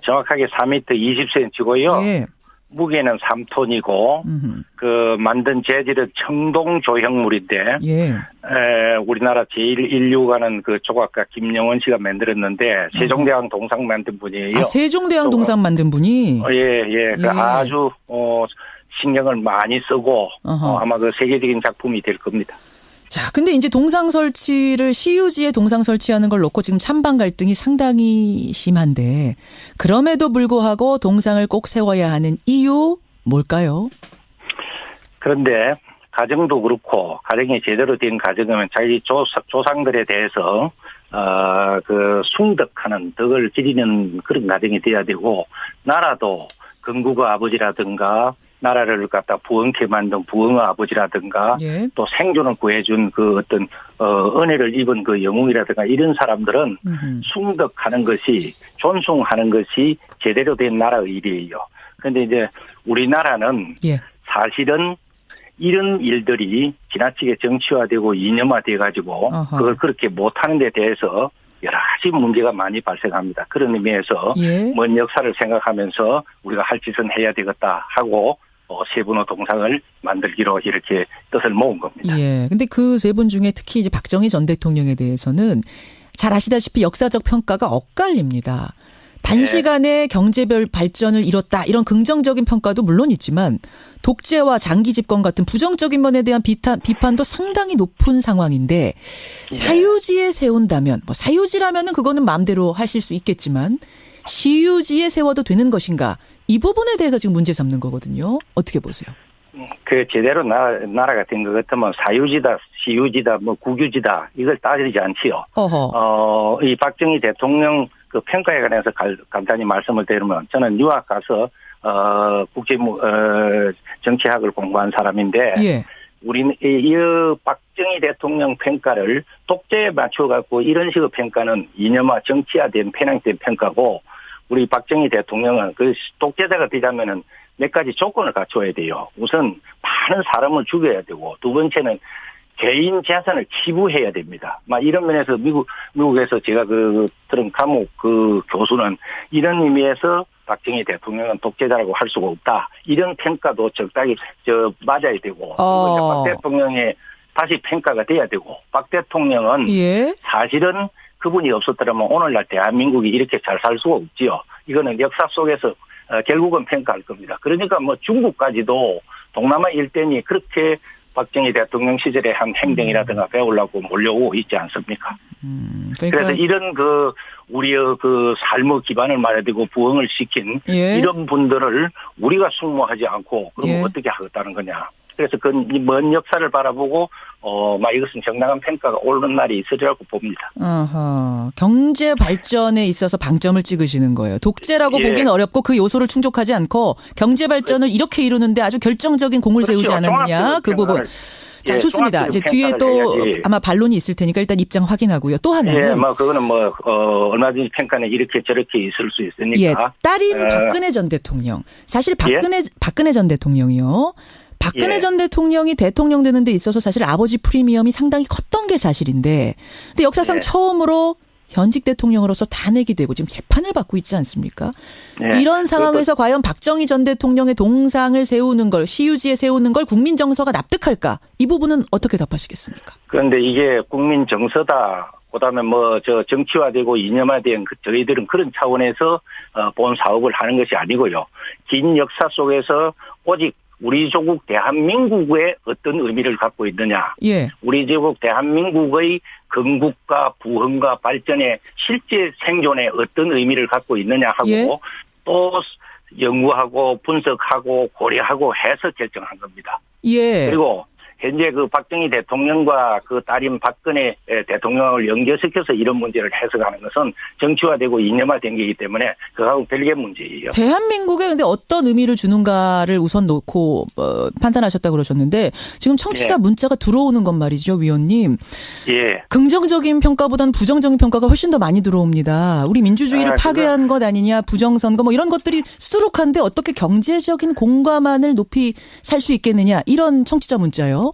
정확하게 4m 20cm고요. 예. 무게는 3톤이고 그 만든 재질은 청동 조형물인데, 예. 우리나라 제일 인류 가는 그 조각가 김영원 씨가 만들었는데 세종대왕 동상 만든 분이에요. 세종대왕 동상 만든 분이? 예. 그 아주 신경을 많이 쓰고 아마 그 세계적인 작품이 될 겁니다. 자, 근데 이제 동상 설치를 시유지에 동상 설치하는 걸 놓고 지금 찬반 갈등이 상당히 심한데, 그럼에도 불구하고 동상을 꼭 세워야 하는 이유 뭘까요? 그런데 가정도 그렇고, 가정이 제대로 된 가정이면 자기 조상들에 대해서 그 숭덕하는, 덕을 지리는 그런 가정이 돼야 되고, 나라도 건국의 아버지라든가 나라를 갖다 부흥케 만든 부흥의 아버지라든가, 예. 또 생존을 구해준 그 어떤 은혜를 입은 그 영웅이라든가 이런 사람들은 숭덕하는 것이, 존숭하는 것이 제대로 된 나라의 일이에요. 그런데 이제 우리나라는 예. 사실은 이런 일들이 지나치게 정치화되고 이념화돼가지고 그걸 그렇게 못하는 데 대해서 여러 가지 문제가 많이 발생합니다. 그런 의미에서 예. 먼 역사를 생각하면서 우리가 할 짓은 해야 되겠다 하고 세 분의 동상을 만들기로 이렇게 뜻을 모은 겁니다. 예. 근데 그 세 분 중에 특히 이제 박정희 전 대통령에 대해서는 잘 아시다시피 역사적 평가가 엇갈립니다. 단시간에 경제별 발전을 이뤘다, 이런 긍정적인 평가도 물론 있지만 독재와 장기 집권 같은 부정적인 면에 대한 비판도 상당히 높은 상황인데, 사유지에 세운다면, 뭐 사유지라면은 그거는 마음대로 하실 수 있겠지만 시유지에 세워도 되는 것인가, 이 부분에 대해서 지금 문제 삼는 거거든요. 어떻게 보세요? 그 제대로 나라가 된 것 같으면 사유지다, 시유지다, 뭐 국유지다 이걸 따지지 않지요. 이 박정희 대통령 그 평가에 관해서 간단히 말씀을 드리면, 저는 유학 가서 국제 정치학을 공부한 사람인데, 예. 우리는 이 박정희 대통령 평가를 독재에 맞춰 갖고 이런 식의 평가는 이념화 정치화된 편향된 평가고, 우리 박정희 대통령은 그 독재자가 되자면은 몇 가지 조건을 갖춰야 돼요. 우선 많은 사람을 죽여야 되고, 두 번째는 개인 재산을 기부해야 됩니다. 막 이런 면에서 미국에서 제가 들은 감옥 교수는 이런 의미에서 박정희 대통령은 독재자라고 할 수가 없다. 이런 평가도 적당히 맞아야 되고, 그리고 박 대통령의 다시 평가가 돼야 되고, 박 대통령은 사실은 그분이 없었더라면 오늘날 대한민국이 이렇게 잘 살 수가 없지요. 이거는 역사 속에서 결국은 평가할 겁니다. 그러니까 뭐 중국까지도 동남아 일대니 그렇게 박정희 대통령 시절에 한 행동이라든가 배우려고 몰려오고 있지 않습니까? 그러니까. 그래서 이런 우리의 삶의 기반을 말해야 되고 부흥을 시킨 이런 분들을 우리가 숙모하지 않고 그러면 어떻게 하겠다는 거냐. 그래서 먼 역사를 바라보고 이것은 정당한 평가가 오르는 날이 있으리라고 봅니다. 경제 발전에 있어서 방점을 찍으시는 거예요. 독재라고 보기는 어렵고 그 요소를 충족하지 않고 경제 발전을 이렇게 이루는데 아주 결정적인 공을 세우지 않았느냐. 그 부분. 자, 좋습니다. 이제 뒤에 또 해야지. 아마 반론이 있을 테니까 일단 입장 확인하고요. 또 하나는. 그거는 얼마든지 평가는 이렇게 저렇게 있을 수 있으니까. 딸인 박근혜 전 대통령. 사실 박근혜 전 대통령이요. 박근혜 전 대통령이 대통령 되는 데 있어서 사실 아버지 프리미엄이 상당히 컸던 게 사실인데, 근데 역사상 처음으로 현직 대통령으로서 탄핵이 되고 지금 재판을 받고 있지 않습니까? 이런 상황에서 과연 박정희 전 대통령의 동상을 세우는 걸, 시유지에 세우는 걸 국민 정서가 납득할까? 이 부분은 어떻게 답하시겠습니까? 그런데 이게 국민 정서다. 그다음에 정치화되고 이념화된 저희들은 그런 차원에서 본 사업을 하는 것이 아니고요. 긴 역사 속에서 오직 우리 조국 대한민국의 어떤 의미를 갖고 있느냐. 우리 조국 대한민국의 건국과 부흥과 발전의 실제 생존에 어떤 의미를 갖고 있느냐 하고 또 연구하고 분석하고 고려하고 해서 결정한 겁니다. 그리고 현재 박정희 대통령과 딸인 박근혜 대통령을 연결시켜서 이런 문제를 해석하는 것은 정치화되고 이념화된 게이기 때문에 그하고 별개 문제예요. 대한민국에 근데 어떤 의미를 주는가를 우선 놓고 판단하셨다고 그러셨는데 지금 청취자 문자가 들어오는 건 말이죠, 위원님. 긍정적인 평가보다는 부정적인 평가가 훨씬 더 많이 들어옵니다. 우리 민주주의를 파괴한 것 아니냐, 부정선거 이런 것들이 수두룩한데 어떻게 경제적인 공감만을 높이 살 수 있겠느냐, 이런 청취자 문자요.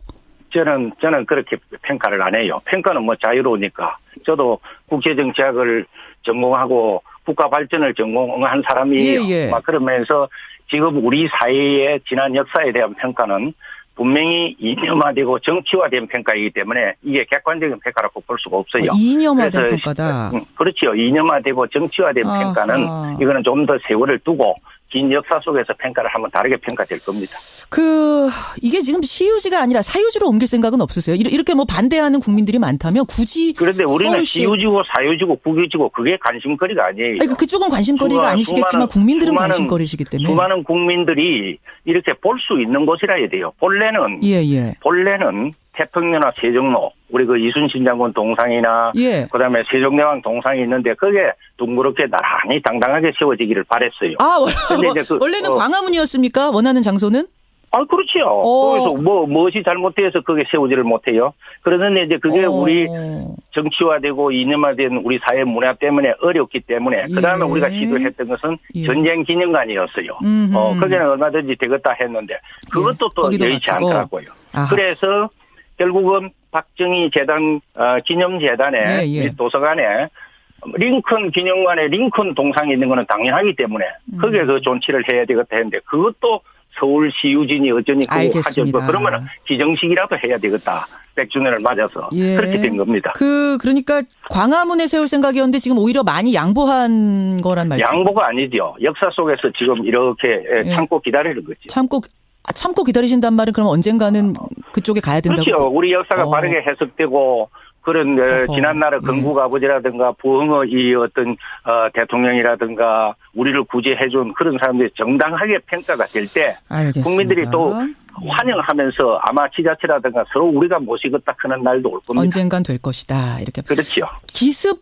저는 그렇게 평가를 안 해요. 평가는 자유로우니까. 저도 국제정치학을 전공하고 국가 발전을 전공한 사람이에요. 그러면서 지금 우리 사회의 지난 역사에 대한 평가는 분명히 이념화되고 정치화된 평가이기 때문에 이게 객관적인 평가라고 볼 수가 없어요. 이념화된 평가다. 그렇죠. 이념화되고 정치화된 평가는 이거는 좀 더 세월을 두고 긴 역사 속에서 평가를 하면 다르게 평가될 겁니다. 이게 지금 시유지가 아니라 사유지로 옮길 생각은 없으세요? 이렇게 반대하는 국민들이 많다면 굳이. 그런데 우리는 시유지고 사유지고 국유지고 그게 관심거리가 아니에요. 그쪽은 관심거리가 아니시겠지만 국민들은 관심거리시기 때문에. 수많은 국민들이 이렇게 볼 수 있는 곳이라 해야 돼요. 본래는 태평로나 세종로, 우리 이순신 장군 동상이나 그다음에 세종대왕 동상이 있는데 그게 둥그렇게 나란히 당당하게 세워지기를 바랬어요. 원래는 광화문이었습니까? 원하는 장소는? 그렇죠. 거기서 무엇이 잘못돼서 그게 세우지를 못해요. 그러는데 이제 그게 우리 정치화되고 이념화된 우리 사회 문화 때문에 어렵기 때문에 그다음에 우리가 시도했던 것은 전쟁 기념관이었어요. 거기는 얼마든지 되겠다 했는데 그것도 또 여의치 않더라고요. 그래서 결국은 박정희 재단 기념재단에 도서관에 링컨 기념관에 링컨 동상이 있는 거는 당연하기 때문에 거기에 존치를 해야 되겠다 했는데 그것도 서울시유진이 어쩌니 하죠. 그러면 기정식이라도 해야 되겠다. 100주년을 맞아서 그렇게 된 겁니다. 그러니까 광화문에 세울 생각이었는데 지금 오히려 많이 양보한 거란 말이죠. 양보가 아니죠. 역사 속에서 지금 이렇게 참고 기다리는 거죠. 참고 기다리신단 말은 그럼 언젠가는 그쪽에 가야 된다고? 그렇죠. 우리 역사가 바르게 해석되고 그런 지난날의 건국 아버지라든가 부흥의 이 어떤 대통령이라든가 우리를 구제해준 그런 사람들이 정당하게 평가가 될 때 국민들이 또 환영하면서 아마 지자체라든가 서로 우리가 모시겠다 하는 날도 올 겁니다. 언젠간 될 것이다. 이렇게. 그렇죠. 기습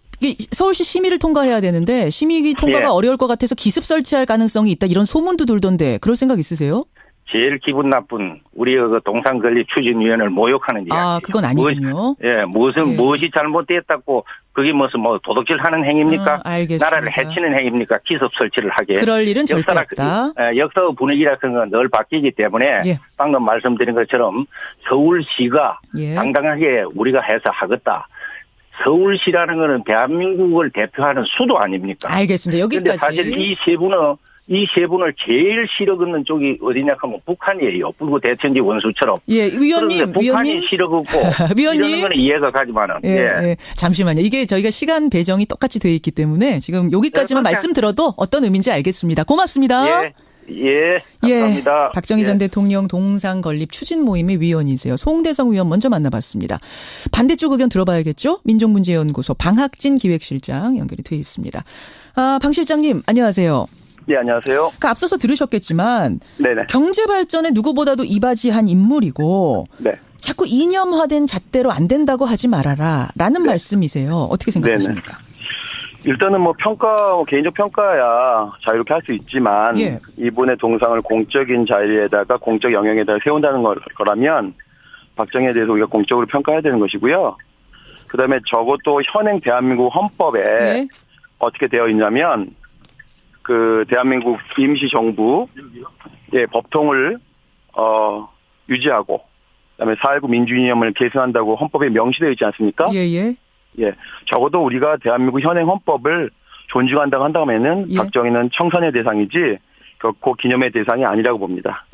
서울시 심의를 통과해야 되는데 심의 통과가 어려울 것 같아서 기습 설치할 가능성이 있다. 이런 소문도 돌던데 그럴 생각 있으세요? 제일 기분 나쁜 우리의 그 동상 건립 추진위원회를 모욕하는 이야기. 아, 그건 아니군요. 무엇이 잘못됐다고 그게 무슨 도둑질 하는 행위입니까? 알겠습니다. 나라를 해치는 행위입니까? 기습 설치를 하게. 그럴 일은 절대 없다. 역사 분위기라는 건 늘 바뀌기 때문에 방금 말씀드린 것처럼 서울시가 당당하게 우리가 해서 하겠다. 서울시라는 것은 대한민국을 대표하는 수도 아닙니까? 알겠습니다. 여기까지. 사실 이 세 분을 제일 싫어하는 쪽이 어디냐 하면 북한이에요. 불구 대천지 원수처럼. 예, 위원님. 북한이 싫어하고 위원님. 이러는 건 이해가 가지만은. 잠시만요. 이게 저희가 시간 배정이 똑같이 돼 있기 때문에 지금 여기까지만 말씀 들어도 어떤 의미인지 알겠습니다. 고맙습니다. 감사합니다. 박정희 전 대통령 동상 건립 추진 모임의 위원이세요. 송대성 위원 먼저 만나봤습니다. 반대쪽 의견 들어봐야겠죠? 민족문제연구소 방학진 기획실장 연결이 돼 있습니다. 방 실장님 안녕하세요. 네, 안녕하세요. 앞서서 들으셨겠지만 네네. 경제 발전에 누구보다도 이바지한 인물이고 자꾸 이념화된 잣대로 안 된다고 하지 말아라라는 말씀이세요. 어떻게 생각하십니까? 일단은 개인적 평가야 자유롭게 할 수 있지만 이분의 동상을 공적인 자리에다가 공적 영역에다가 세운다는 거라면 박정희에 대해서 우리가 공적으로 평가해야 되는 것이고요. 그다음에 적어도 현행 대한민국 헌법에 어떻게 되어 있냐면 그 대한민국 임시정부의 법통을 유지하고 그다음에 4.19 민주이념을 계승한다고 헌법에 명시되어 있지 않습니까? 적어도 우리가 대한민국 현행 헌법을 존중한다고 한다면은 박정희는 청산의 대상이지 결코 기념의 대상이 아니라고 봅니다.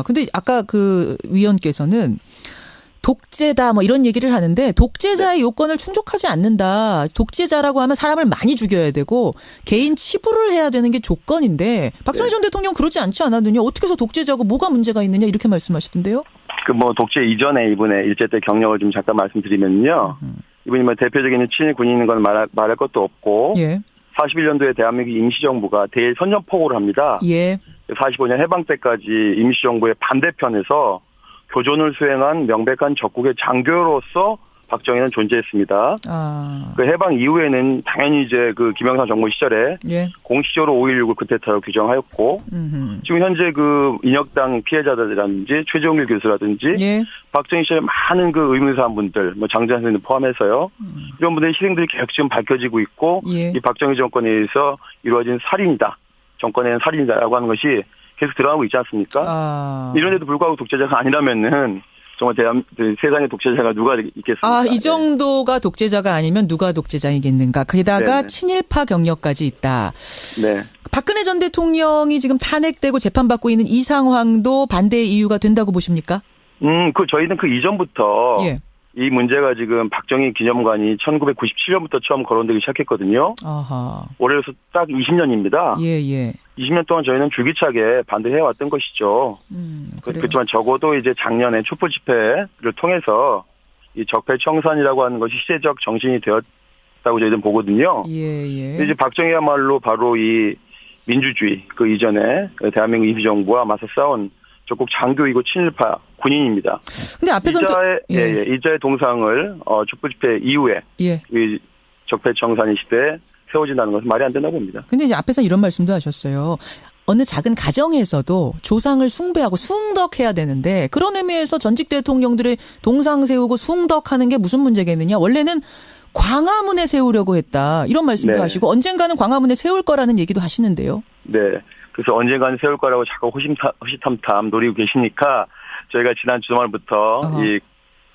근데 아까 그 위원께서는 독재다 이런 얘기를 하는데 독재자의 요건을 충족하지 않는다. 독재자라고 하면 사람을 많이 죽여야 되고 개인 치부를 해야 되는 게 조건인데 박정희 전 대통령 그러지 않지 않았느냐. 어떻게 해서 독재자고 뭐가 문제가 있느냐 이렇게 말씀하시던데요. 독재 이전에 이분의 일제 때 경력을 좀 잠깐 말씀드리면요. 이분이 대표적인 친일 군인인 건 말할 것도 없고 41년도에 대한민국 임시정부가 대일 선전포고를 합니다. 45년 해방 때까지 임시정부의 반대편에서 교전을 수행한 명백한 적국의 장교로서 박정희는 존재했습니다. 그 해방 이후에는 당연히 이제 그 김영삼 정부 시절에 공식적으로 5.16을 쿠데타로 규정하였고 지금 현재 그 인혁당 피해자들이라든지 최종일 교수라든지 박정희 시절에 많은 그 의문사한 분들, 장재환 선생님 포함해서요. 이런 분들의 희생들이 계속 지금 밝혀지고 있고 이 박정희 정권에 의해서 이루어진 살인이다. 정권에는 살인이다라고 하는 것이 계속 드러나고 있지 않습니까? 이런데도 불구하고 독재자가 아니라면은 정말 세상에 독재자가 누가 있겠습니까? 이 정도가 독재자가 아니면 누가 독재자이겠는가. 게다가 친일파 경력까지 있다. 박근혜 전 대통령이 지금 탄핵되고 재판받고 있는 이 상황도 반대의 이유가 된다고 보십니까? 저희는 그 이전부터 이 문제가 지금 박정희 기념관이 1997년부터 처음 거론되기 시작했거든요. 올해로서 딱 20년입니다. 20년 동안 저희는 줄기차게 반대해왔던 것이죠. 그렇지만 적어도 이제 작년에 촛불 집회를 통해서 이 적폐청산이라고 하는 것이 시대적 정신이 되었다고 저희는 보거든요. 이제 박정희야말로 바로 이 민주주의 그 이전에 대한민국 임시정부와 맞서 싸운 적국 장교이고 친일파 군인입니다. 근데 앞에서 이자의 동상을 촛불 집회 이후에 이 적폐청산의 시대에 세워진다는 것은 말이 안 된다고 봅니다. 근데 이제 앞에서 이런 말씀도 하셨어요. 어느 작은 가정에서도 조상을 숭배하고 숭덕해야 되는데 그런 의미에서 전직 대통령들의 동상 세우고 숭덕하는 게 무슨 문제겠느냐. 원래는 광화문에 세우려고 했다. 이런 말씀도 하시고 언젠가는 광화문에 세울 거라는 얘기도 하시는데요. 그래서 언젠가는 세울 거라고 자꾸 호시탐탐 노리고 계시니까 저희가 지난 주말부터 이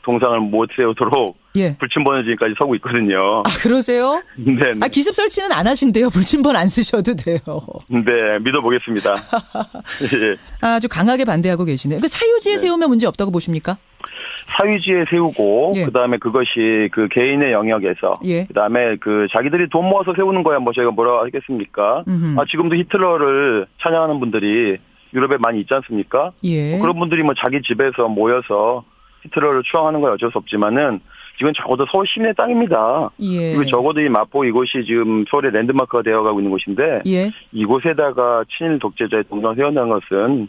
동상을 못 세우도록 불침번호 지금까지 서고 있거든요. 그러세요? 기습 설치는 안 하신대요. 불침번 안 쓰셔도 돼요. 믿어보겠습니다. 아주 강하게 반대하고 계시네요. 그 사유지에 세우면 문제 없다고 보십니까? 사유지에 세우고 그다음에 그것이 그 개인의 영역에서 그다음에 그 자기들이 돈 모아서 세우는 거야 저희가 뭐라 하겠습니까? 지금도 히틀러를 찬양하는 분들이 유럽에 많이 있지 않습니까? 그런 분들이 자기 집에서 모여서 히틀러를 추앙하는 건 어쩔 수 없지만은 이건 적어도 서울 시민의 땅입니다. 그리고 적어도 이 마포 이곳이 지금 서울의 랜드마크가 되어가고 있는 곳인데 이곳에다가 친일 독재자의 동상 세운다는 것은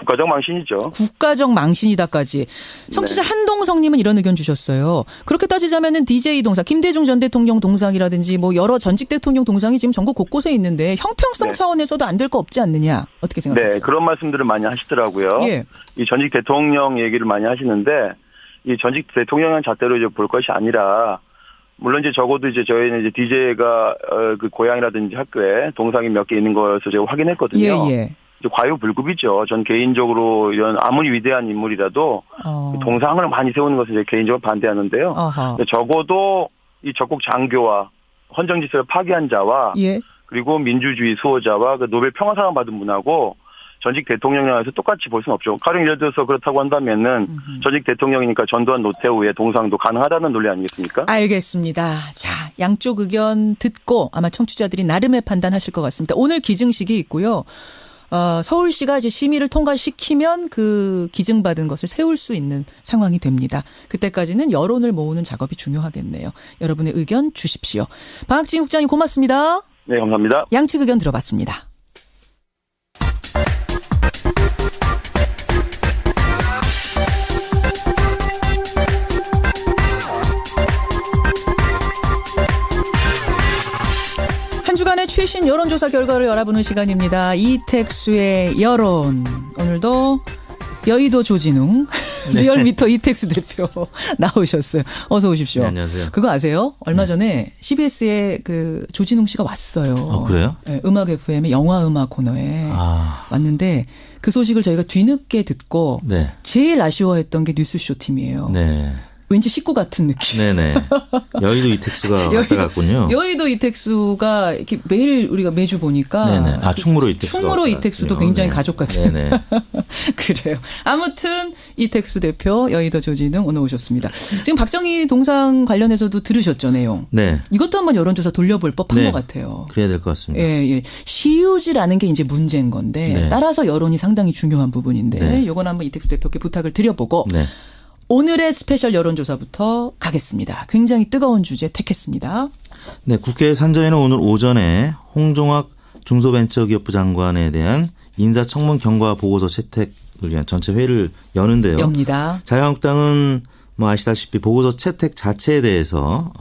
국가적 망신이죠. 국가적 망신이다까지. 청취자 한동성님은 이런 의견 주셨어요. 그렇게 따지자면은 DJ 동상, 김대중 전 대통령 동상이라든지 뭐 여러 전직 대통령 동상이 지금 전국 곳곳에 있는데 형평성 차원에서도 안 될 거 없지 않느냐. 어떻게 생각하세요? 네, 그런 말씀들을 많이 하시더라고요. 예. 이 전직 대통령 얘기를 많이 하시는데 이 전직 대통령의 잣대로 이제 볼 것이 아니라 물론 이제 적어도 이제 저희는 이제 DJ가 그 고향이라든지 학교에 동상이 몇 개 있는 거여서 제가 확인했거든요. 예. 과유불급이죠. 전 개인적으로 이런 아무리 위대한 인물이라도 동상을 많이 세우는 것을 제 개인적으로 반대하는데요. 적어도 이 적국 장교와 헌정 질서를 파괴한 자와 그리고 민주주의 수호자와 그 노벨 평화상을 받은 분하고 전직 대통령이라서 똑같이 볼 수는 없죠. 가령 예를 들어서 그렇다고 한다면은 전직 대통령이니까 전두환 노태우의 동상도 가능하다는 논리 아니겠습니까? 알겠습니다. 자, 양쪽 의견 듣고 아마 청취자들이 나름의 판단하실 것 같습니다. 오늘 기증식이 있고요. 서울시가 이제 심의를 통과시키면 그 기증받은 것을 세울 수 있는 상황이 됩니다. 그때까지는 여론을 모으는 작업이 중요하겠네요. 여러분의 의견 주십시오. 방학진 국장님 고맙습니다. 네, 감사합니다. 양측 의견 들어봤습니다. 한 주간의 최신 여론조사 결과를 알아보는 시간입니다. 이택수의 여론. 오늘도 여의도 조진웅 리얼미터 이택수 대표 나오셨어요. 어서 오십시오. 네, 안녕하세요. 그거 아세요? 얼마 전에 CBS에 그 조진웅 씨가 왔어요. 그래요? 네, 음악 FM의 영화 음악 코너에 왔는데 그 소식을 저희가 뒤늦게 듣고 제일 아쉬워했던 게 뉴스쇼 팀이에요. 네. 왠지 식구 같은 느낌. 네네. 여의도 이택수가 왔다 갔군요. 여의도 이택수가 이렇게 매일 우리가 매주 보니까. 네네. 충무로 이택수가. 충무로 이택수도 굉장히 가족 같아요. 네네. 그래요. 아무튼 이택수 대표 여의도 조진웅 오늘 오셨습니다. 지금 박정희 동상 관련해서도 들으셨죠, 내용. 네. 이것도 한번 여론조사 돌려볼 법한 것 같아요. 그래야 될 것 같습니다. 예. 시유지라는 게 이제 문제인 건데 따라서 여론이 상당히 중요한 부분인데 요건 한번 이택수 대표께 부탁을 드려보고 오늘의 스페셜 여론조사부터 가겠습니다. 굉장히 뜨거운 주제 택했습니다. 네, 국회 산전에는 오늘 오전에 홍종학 중소벤처기업부 장관에 대한 인사청문 경과 보고서 채택을 위한 전체 회의를 여는데요. 엽니다. 자유한국당은 뭐 아시다시피 보고서 채택 자체에 대해서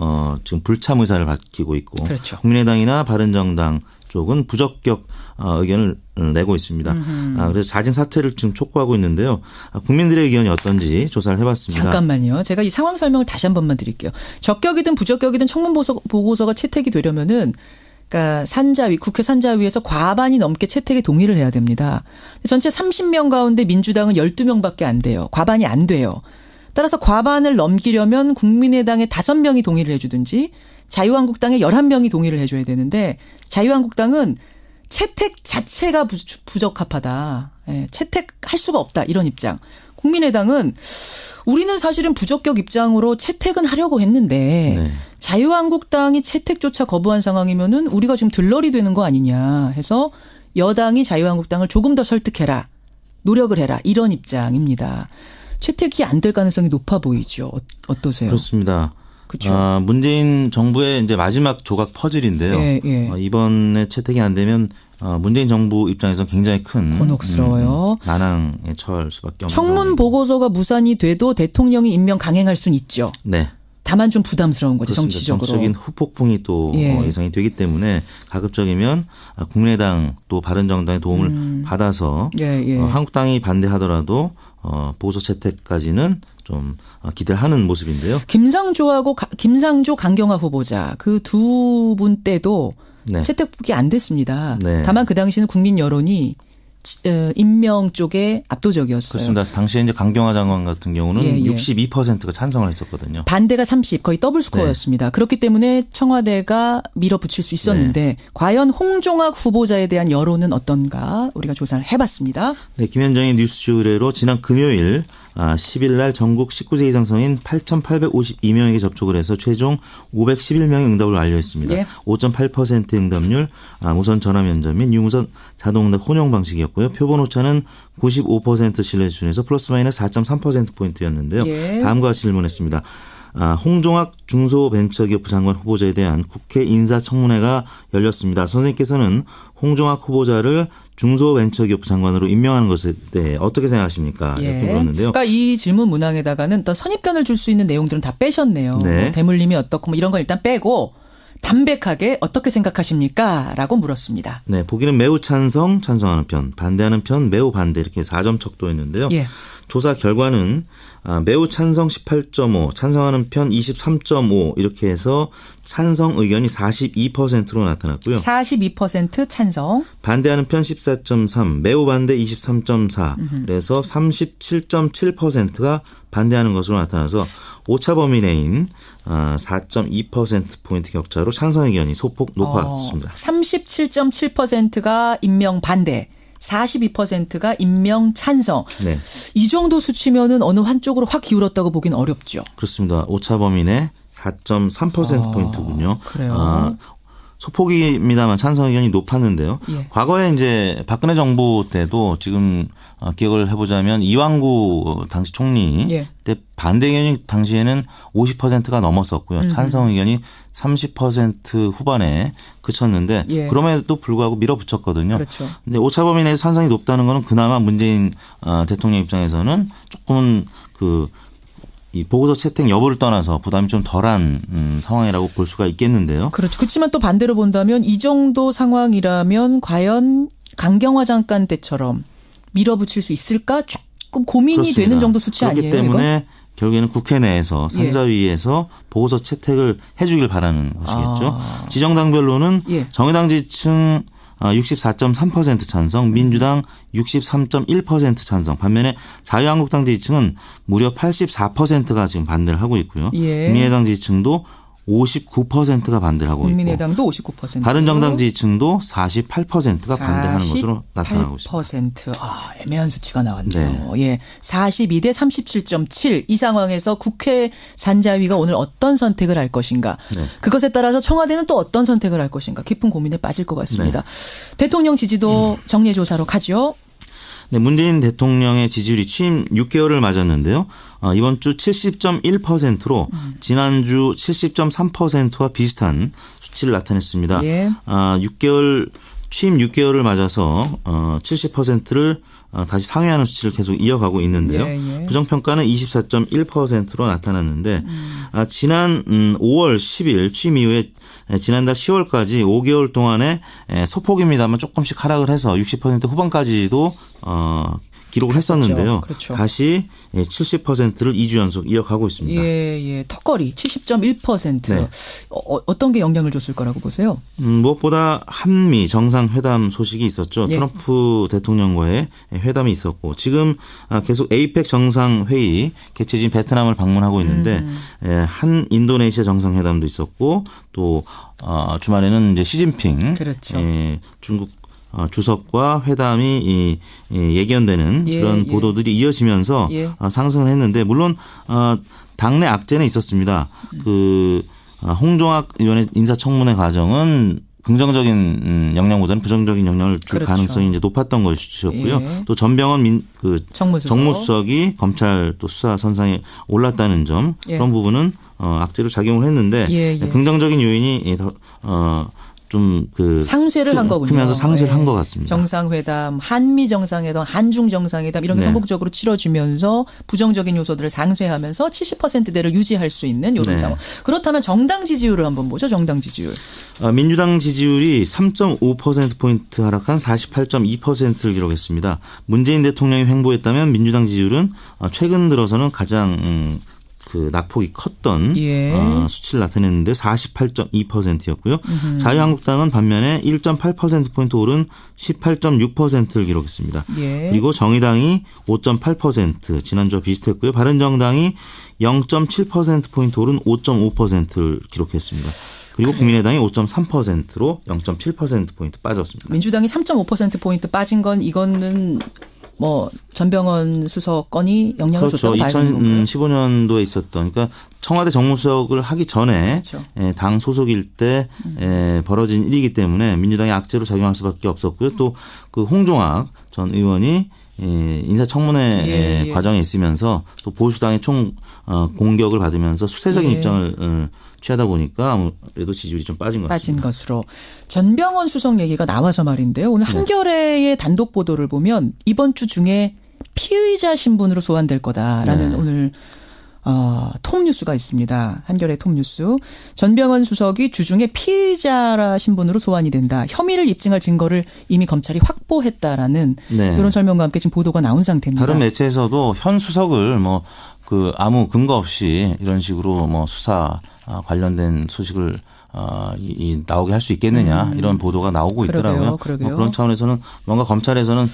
지금 불참 의사를 밝히고 있고 그렇죠. 국민의당이나 바른정당 쪽은 부적격 의견을 내고 있습니다. 그래서 자진 사퇴를 지금 촉구하고 있는데요. 국민들의 의견이 어떤지 조사를 해봤습니다. 잠깐만요. 제가 이 상황 설명을 다시 한 번만 드릴게요. 적격이든 부적격이든 청문 보고서가 채택이 되려면은 그러니까 산자위, 국회 산자위에서 과반이 넘게 채택에 동의를 해야 됩니다. 전체 30명 가운데 민주당은 12명밖에 안 돼요. 과반이 안 돼요. 따라서 과반을 넘기려면 국민의당에 5명이 동의를 해주든지 자유한국당에 11명이 동의를 해줘야 되는데 자유한국당은 채택 자체가 부적합하다. 채택할 수가 없다. 이런 입장. 국민의당은 우리는 사실은 부적격 입장으로 채택은 하려고 했는데 자유한국당이 채택조차 거부한 상황이면은 우리가 지금 들러리 되는 거 아니냐 해서 여당이 자유한국당을 조금 더 설득해라. 노력을 해라. 이런 입장입니다. 채택이 안 될 가능성이 높아 보이죠. 어떠세요? 그렇습니다. 그렇죠. 문재인 정부의 이제 마지막 조각 퍼즐인데요. 이번에 채택이 안 되면 문재인 정부 입장에서 굉장히 큰 곤혹스러워요. 난항에 처할 수밖에 없는 청문 상황입니다. 보고서가 무산이 돼도 대통령이 임명 강행할 수는 있죠. 네. 다만 좀 부담스러운 거죠. 그렇습니다. 정치적으로. 정치적인 후폭풍이 또 예상이 되기 때문에 가급적이면 국민의당 또 바른정당의 도움을 받아서 한국당이 반대하더라도 보고서 채택까지는 좀 기대를 하는 모습인데요. 김상조 강경화 후보자 그 두 분 때도 채택이 안 됐습니다. 다만 그 당시는 국민 여론이 임명 쪽에 압도적이었어요. 그렇습니다. 당시에 이제 강경화 장관 같은 경우는 62%가 찬성을 했었거든요. 반대가 30, 거의 더블 스코어였습니다. 그렇기 때문에 청와대가 밀어붙일 수 있었는데 과연 홍종학 후보자에 대한 여론은 어떤가 우리가 조사를 해봤습니다. 네, 김현정의 뉴스쇼 의뢰로 지난 금요일 10일 날 전국 19세 이상 성인 8,852명에게 접촉을 해서 최종 511명의 응답을 완료했습니다. 5.8% 응답률, 무선 전화 면접 및 유무선 자동응답 혼용 방식이었고요. 표본 오차는 95% 신뢰 수준에서 플러스 마이너스 4.3%포인트였는데요. 다음과 같이 질문했습니다. 홍종학 중소벤처기업 부장관 후보자에 대한 국회 인사청문회가 열렸습니다. 선생님께서는 홍종학 후보자를 중소벤처기업 부장관으로 임명하는 것에 대해 어떻게 생각하십니까? 이렇게 물었는데요. 그러니까 이 질문 문항에다가는 또 선입견을 줄 수 있는 내용들은 다 빼셨네요. 네. 뭐 대물림이 어떻고 뭐 이런 건 일단 빼고 담백하게 어떻게 생각하십니까? 라고 물었습니다. 네, 보기는 매우 찬성하는 편, 반대하는 편, 매우 반대 이렇게 4점 척도했는데요. 예. 조사 결과는 매우 찬성 18.5, 찬성하는 편 23.5 이렇게 해서 찬성 의견이 42%로 나타났고요. 42% 찬성. 반대하는 편 14.3, 매우 반대 23.4. 그래서 37.7%가 반대하는 것으로 나타나서 오차 범위 내인 4.2%포인트 격차로 찬성 의견이 소폭 높았습니다. 37.7%가 임명 반대. 42%가 임명 찬성. 네. 이 정도 수치면은 어느 한쪽으로 확 기울었다고 보긴 어렵죠. 그렇습니다. 오차 범위 내 4.3%포인트군요. 그래요. 소폭입니다만 찬성 의견이 높았는데요. 예. 과거에 이제 박근혜 정부 때도 지금 기억을 해보자면 이완구 당시 총리 때 반대 의견이 당시에는 50%가 넘었었고요. 찬성 의견이 30% 후반에 그쳤는데 그럼에도 불구하고 밀어붙였거든요. 그렇죠. 근데 오차 범위 내에서 찬성이 높다는 거는 그나마 문재인 대통령 입장에서는 조금은 이 보고서 채택 여부를 떠나서 부담이 좀 덜한 상황이라고 볼 수가 있겠는데요. 그렇죠. 그렇지만 또 반대로 본다면 이 정도 상황이라면 과연 강경화 장관 때처럼 밀어붙일 수 있을까? 조금 고민이 그렇습니다. 되는 정도 수치 그렇기 아니에요? 때문에 이건? 결국에는 국회 내에서 산자위에서 보고서 채택을 해 주길 바라는 것이겠죠. 지정당별로는 정의당 지층 64.3% 찬성, 민주당 63.1% 찬성. 반면에 자유한국당 지지층은 무려 84%가 지금 반대를 하고 있고요. 국민의당 지지층도 59%가 반대를 하고 있고. 국민의당도 59%. 바른정당 지지층도 48%가 반대하는 것으로 나타나고 있습니다. 48%. 애매한 수치가 나왔네요. 네. 42대 37.7. 이 상황에서 국회 산자위가 오늘 어떤 선택을 할 것인가. 네. 그것에 따라서 청와대는 또 어떤 선택을 할 것인가. 깊은 고민에 빠질 것 같습니다. 네. 대통령 지지도 정례조사로 가죠. 네, 문재인 대통령의 지지율이 취임 6개월을 맞았는데요. 이번 주 70.1%로 지난주 70.3%와 비슷한 수치를 나타냈습니다. 취임 6개월을 맞아서 70%를 다시 상회하는 수치를 계속 이어가고 있는데요. 부정평가는 24.1%로 나타났는데 지난 5월 10일 취임 이후에 지난달 10월까지 5개월 동안에 소폭입니다만 조금씩 하락을 해서 60% 후반까지도 기록을 했었는데요. 그렇죠. 다시 70%를 2주 연속 이어가고 있습니다. 턱걸이 70.1%. 네. 어떤 게 영향을 줬을 거라고 보세요? 무엇보다 한미 정상회담 소식이 있었죠. 트럼프 대통령과의 회담이 있었고 지금 계속 에이펙 정상회의 개최진 베트남을 방문하고 있는데 한 인도네시아 정상회담도 있었고 또 주말에는 이제 시진핑 그렇죠. 중국 주석과 회담이 예견되는 그런 보도들이 이어지면서 상승을 했는데 물론 당내 악재는 있었습니다. 홍종학 의원의 인사청문회 과정은 긍정적인 영향보다는 부정적인 영향을 줄 가능성이 이제 높았던 것이었고요. 또 전병헌 정무수석이 검찰 또 수사 선상에 올랐다는 점 그런 부분은 악재로 작용을 했는데 긍정적인 요인이 좀 상쇄를 한 거군요. 크면서 상쇄를 한 것 같습니다. 정상회담, 한미 정상회담, 한중 정상회담 이런 게 성공적으로 치러지면서 부정적인 요소들을 상쇄하면서 70%대를 유지할 수 있는 이런 상황. 그렇다면 정당 지지율을 한번 보죠. 정당 지지율. 민주당 지지율이 3.5%포인트 하락한 48.2%를 기록했습니다. 문재인 대통령이 횡보했다면 민주당 지지율은 최근 들어서는 가장 낙폭이 컸던 수치를 나타냈는데 48.2%였고요. 자유한국당은 반면에 1.8%포인트 오른 18.6%를 기록했습니다. 그리고 정의당이 5.8% 지난주와 비슷했고요. 바른정당이 0.7%포인트 오른 5.5%를 기록했습니다. 그리고 국민의당이 5.3%로 0.7%포인트 빠졌습니다. 민주당이 3.5%포인트 빠진 건 이거는 전병헌 수석 건이 영향을 줬다고 봐야 되는 건가요? 2015년도에 있었던 그러니까 청와대 정무수석을 하기 전에 당 소속일 때 벌어진 일이기 때문에 민주당의 악재로 작용할 수밖에 없었고요. 또 홍종학 전 의원이 인사청문회 과정에 있으면서 또 보수당의 총 공격을 받으면서 수세적인 입장을 취하다 보니까 아무래도 지지율이 좀 빠진 것 같습니다. 것으로. 전병헌 수석 얘기가 나와서 말인데요. 오늘 한겨레의 단독 보도를 보면 이번 주 중에 피의자 신분으로 소환될 거다라는 오늘 톱뉴스가 있습니다. 한겨레 톱뉴스. 전병헌 수석이 주중에 피의자 신분으로 소환이 된다. 혐의를 입증할 증거를 이미 검찰이 확보했다라는 이런 설명과 함께 지금 보도가 나온 상태입니다. 다른 매체에서도 현 수석을 아무 근거 없이 이런 식으로 수사 관련된 소식을 나오게 할 수 있겠느냐 이런 보도가 나오고 있더라고요. 그런 차원에서는 뭔가 검찰에서는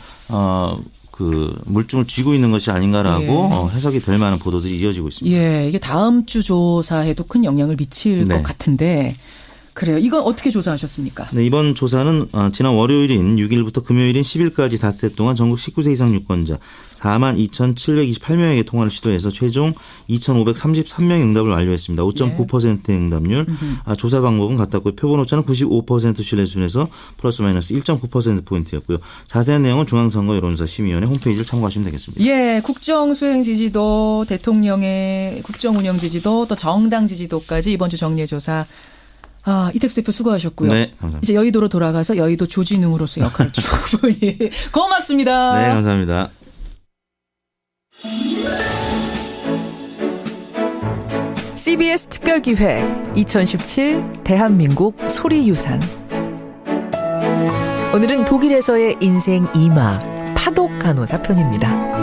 물증을 쥐고 있는 것이 아닌가라고 해석이 될 만한 보도들이 이어지고 있습니다. 이게 다음 주 조사에도 큰 영향을 미칠 것 같은데 그래요. 이건 어떻게 조사하셨습니까? 네, 이번 조사는 지난 월요일인 6일부터 금요일인 10일까지 닷새 동안 전국 19세 이상 유권자 42,728명에게 통화를 시도해서 최종 2,533명의 응답을 완료했습니다. 5.9%의 응답률. 조사 방법은 같았고요. 표본 오차는 95% 신뢰 수준에서 플러스 마이너스 1.9%포인트였고요. 자세한 내용은 중앙선거 여론조사 심의위원회 홈페이지를 참고하시면 되겠습니다. 국정 수행 지지도, 대통령의 국정 운영 지지도, 또 정당 지지도까지 이번 주 정리해 조사 이택수 대표 수고하셨고요. 네, 감사합니다. 이제 여의도로 돌아가서 여의도 조진웅으로서 역할을 충분히. 고맙습니다. 네, 감사합니다. CBS 특별기획 2017 대한민국 소리유산. 오늘은 독일에서의 인생 2막 파독 간호사 편입니다.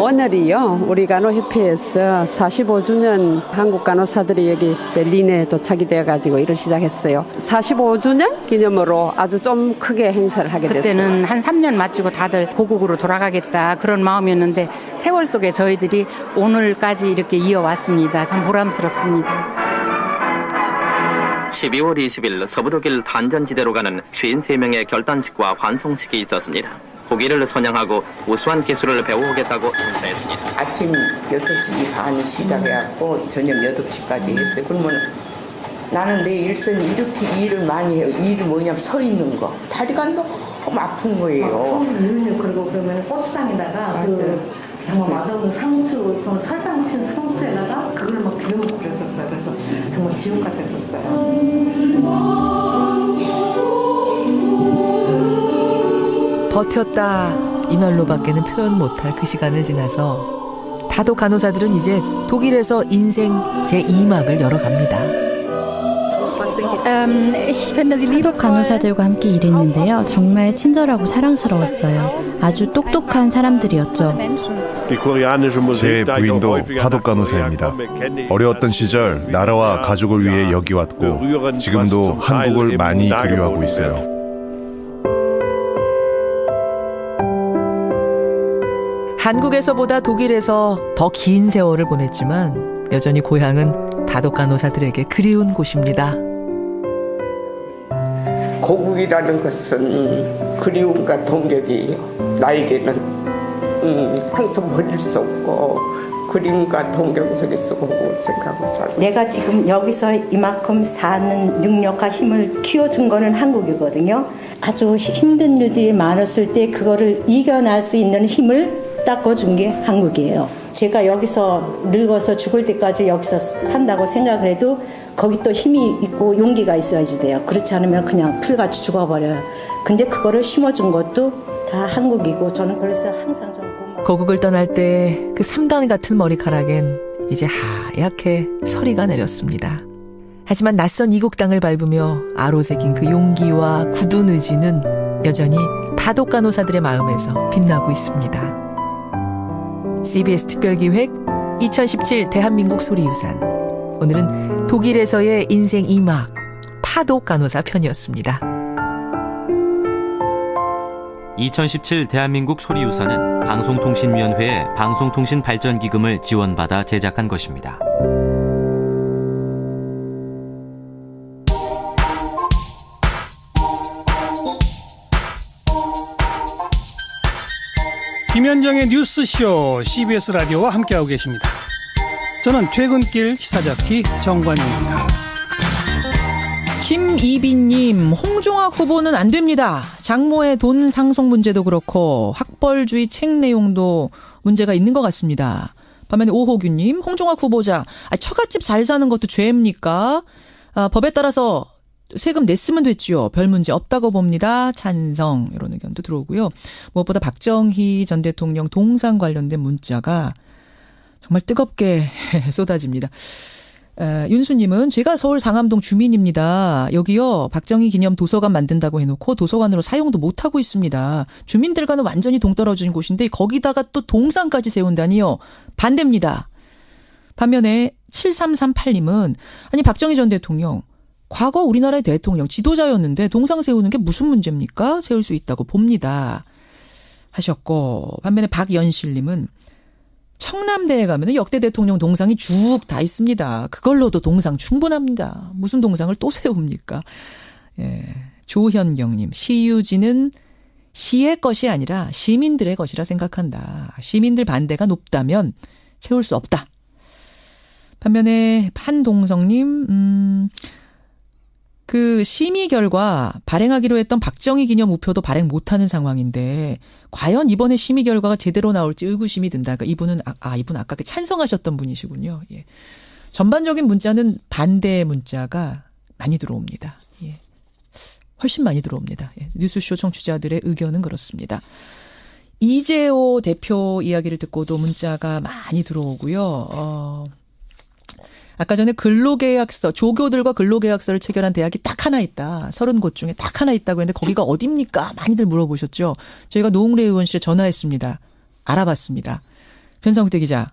오늘이요, 우리 간호협회에서 45주년 한국 간호사들이 여기 베를린에 도착이 되어가지고 일을 시작했어요. 45주년 기념으로 아주 좀 크게 행사를 하게 됐어요. 그때는 한 3년 마치고 다들 고국으로 돌아가겠다 그런 마음이었는데 세월 속에 저희들이 오늘까지 이렇게 이어왔습니다. 참 보람스럽습니다. 12월 20일 서부독일 단전지대로 가는 53명의 결단식과 환송식이 있었습니다. 독일을 선양하고 우수한 기술을 배워오겠다고 선포했습니다. 아침 6시 반 시작해갖고 저녁 8시까지 했어요. 그러면 나는 내 일선이 이렇게 일을 많이 해요. 일이 뭐냐면 서 있는 거. 다리가 너무 아픈 거예요. 그리고 그러면 고추장에다가 정말 맛없는 상추, 설탕 친 상추에다가 그걸 막 비벼 먹고 그랬었어요. 그래서 정말 지옥 같았었어요. 버텼다 이 말로밖에는 표현 못할 그 시간을 지나서 파독 간호사들은 이제 독일에서 인생 제2막을 열어갑니다. 파독 간호사들과 함께 일했는데요. 정말 친절하고 사랑스러웠어요. 아주 똑똑한 사람들이었죠. 제 부인도 파독 간호사입니다. 어려웠던 시절 나라와 가족을 위해 여기 왔고 지금도 한국을 많이 그리워하고 있어요. 한국에서보다 독일에서 더 긴 세월을 보냈지만 여전히 고향은 파독 간호사들에게 그리운 곳입니다. 고국이라는 것은 그리움과 동경이에요. 나에게는 항상 버릴 수 없고 그림과 동경 속에서 고국을 생각하고 살고. 내가 지금 여기서 이만큼 사는 능력과 힘을 키워준 거는 한국이거든요. 아주 힘든 일들이 많았을 때 그거를 이겨낼 수 있는 힘을 닦아준 게 한국이에요. 제가 여기서 늙어서 죽을 때까지 여기서 산다고 생각을 해도 거기 또 힘이 있고 용기가 있어야지 돼요. 그렇지 않으면 그냥 풀같이 죽어버려요. 근데 그거를 심어준 것도 다 한국이고 저는 그래서 항상 좀 고마워요. 고국을 떠날 때 그 3단 같은 머리카락엔 이제 하얗게 서리가 내렸습니다. 하지만 낯선 이국 땅을 밟으며 아로새긴 그 용기와 굳은 의지는 여전히 파독 간호사들의 마음에서 빛나고 있습니다. CBS 특별기획 2017 대한민국 소리유산. 오늘은 독일에서의 인생 2막 파독 간호사 편이었습니다. 2017 대한민국 소리유산은 방송통신위원회의 방송통신발전기금을 지원받아 제작한 것입니다. 김현정의 뉴스쇼 CBS 라디오와 함께하고 계십니다. 저는 퇴근길 시사자키 정관용입니다. 김이빈님, 홍종학 후보는 안 됩니다. 장모의 돈 상속 문제도 그렇고 학벌주의 책 내용도 문제가 있는 것 같습니다. 반면에 오호규님, 홍종학 후보자, 처갓집 잘 사는 것도 죄입니까? 법에 따라서 세금 냈으면 됐지요. 별 문제 없다고 봅니다. 찬성. 이런 의견도 들어오고요. 무엇보다 박정희 전 대통령 동상 관련된 문자가 정말 뜨겁게 쏟아집니다. 윤수님은 제가 서울 상암동 주민입니다. 여기요 박정희 기념 도서관 만든다고 해놓고 도서관으로 사용도 못하고 있습니다. 주민들과는 완전히 동떨어진 곳인데 거기다가 또 동상까지 세운다니요. 반대입니다. 반면에 7338님은 아니 박정희 전 대통령 과거 우리나라의 대통령 지도자였는데 동상 세우는 게 무슨 문제입니까? 세울 수 있다고 봅니다. 하셨고 반면에 박연실님은 청남대에 가면 역대 대통령 동상이 쭉 다 있습니다. 그걸로도 동상 충분합니다. 무슨 동상을 또 세웁니까? 예. 조현경님, 시유지는 시의 것이 아니라 시민들의 것이라 생각한다. 시민들 반대가 높다면 세울 수 없다. 반면에 한동성님, 그 심의 결과 발행하기로 했던 박정희 기념 우표도 발행 못하는 상황인데 과연 이번에 심의 결과가 제대로 나올지 의구심이 든다. 그러니까 이분 아까 찬성하셨던 분이시군요. 예. 전반적인 문자는 반대 문자가 많이 들어옵니다. 예. 훨씬 많이 들어옵니다. 예. 뉴스쇼 청취자들의 의견은 그렇습니다. 이재호 대표 이야기를 듣고도 문자가 많이 들어오고요. 아까 전에 근로계약서, 조교들과 근로계약서를 체결한 대학이 딱 하나 있다. 30곳 중에 딱 하나 있다고 했는데 거기가 어딥니까? 많이들 물어보셨죠. 저희가 노웅래 의원실에 전화했습니다. 알아봤습니다. 변성태 기자,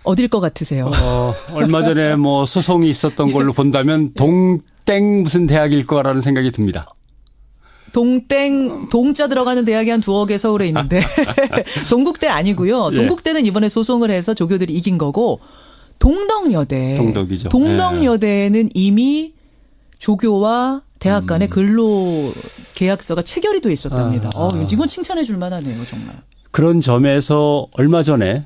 어딜 것 같으세요? 얼마 전에 뭐 소송이 있었던 걸로 본다면 동땡 무슨 대학일 거라는 생각이 듭니다. 동자 들어가는 대학이 한 2억 개 서울에 있는데 동국대 아니고요. 동국대는 이번에 소송을 해서 조교들이 이긴 거고 동덕여대. 동덕이죠. 동덕여대는 이미 조교와 대학 간의 근로 계약서가 체결이 돼 있었답니다. 이건 칭찬해 줄 만하네요, 정말. 그런 점에서 얼마 전에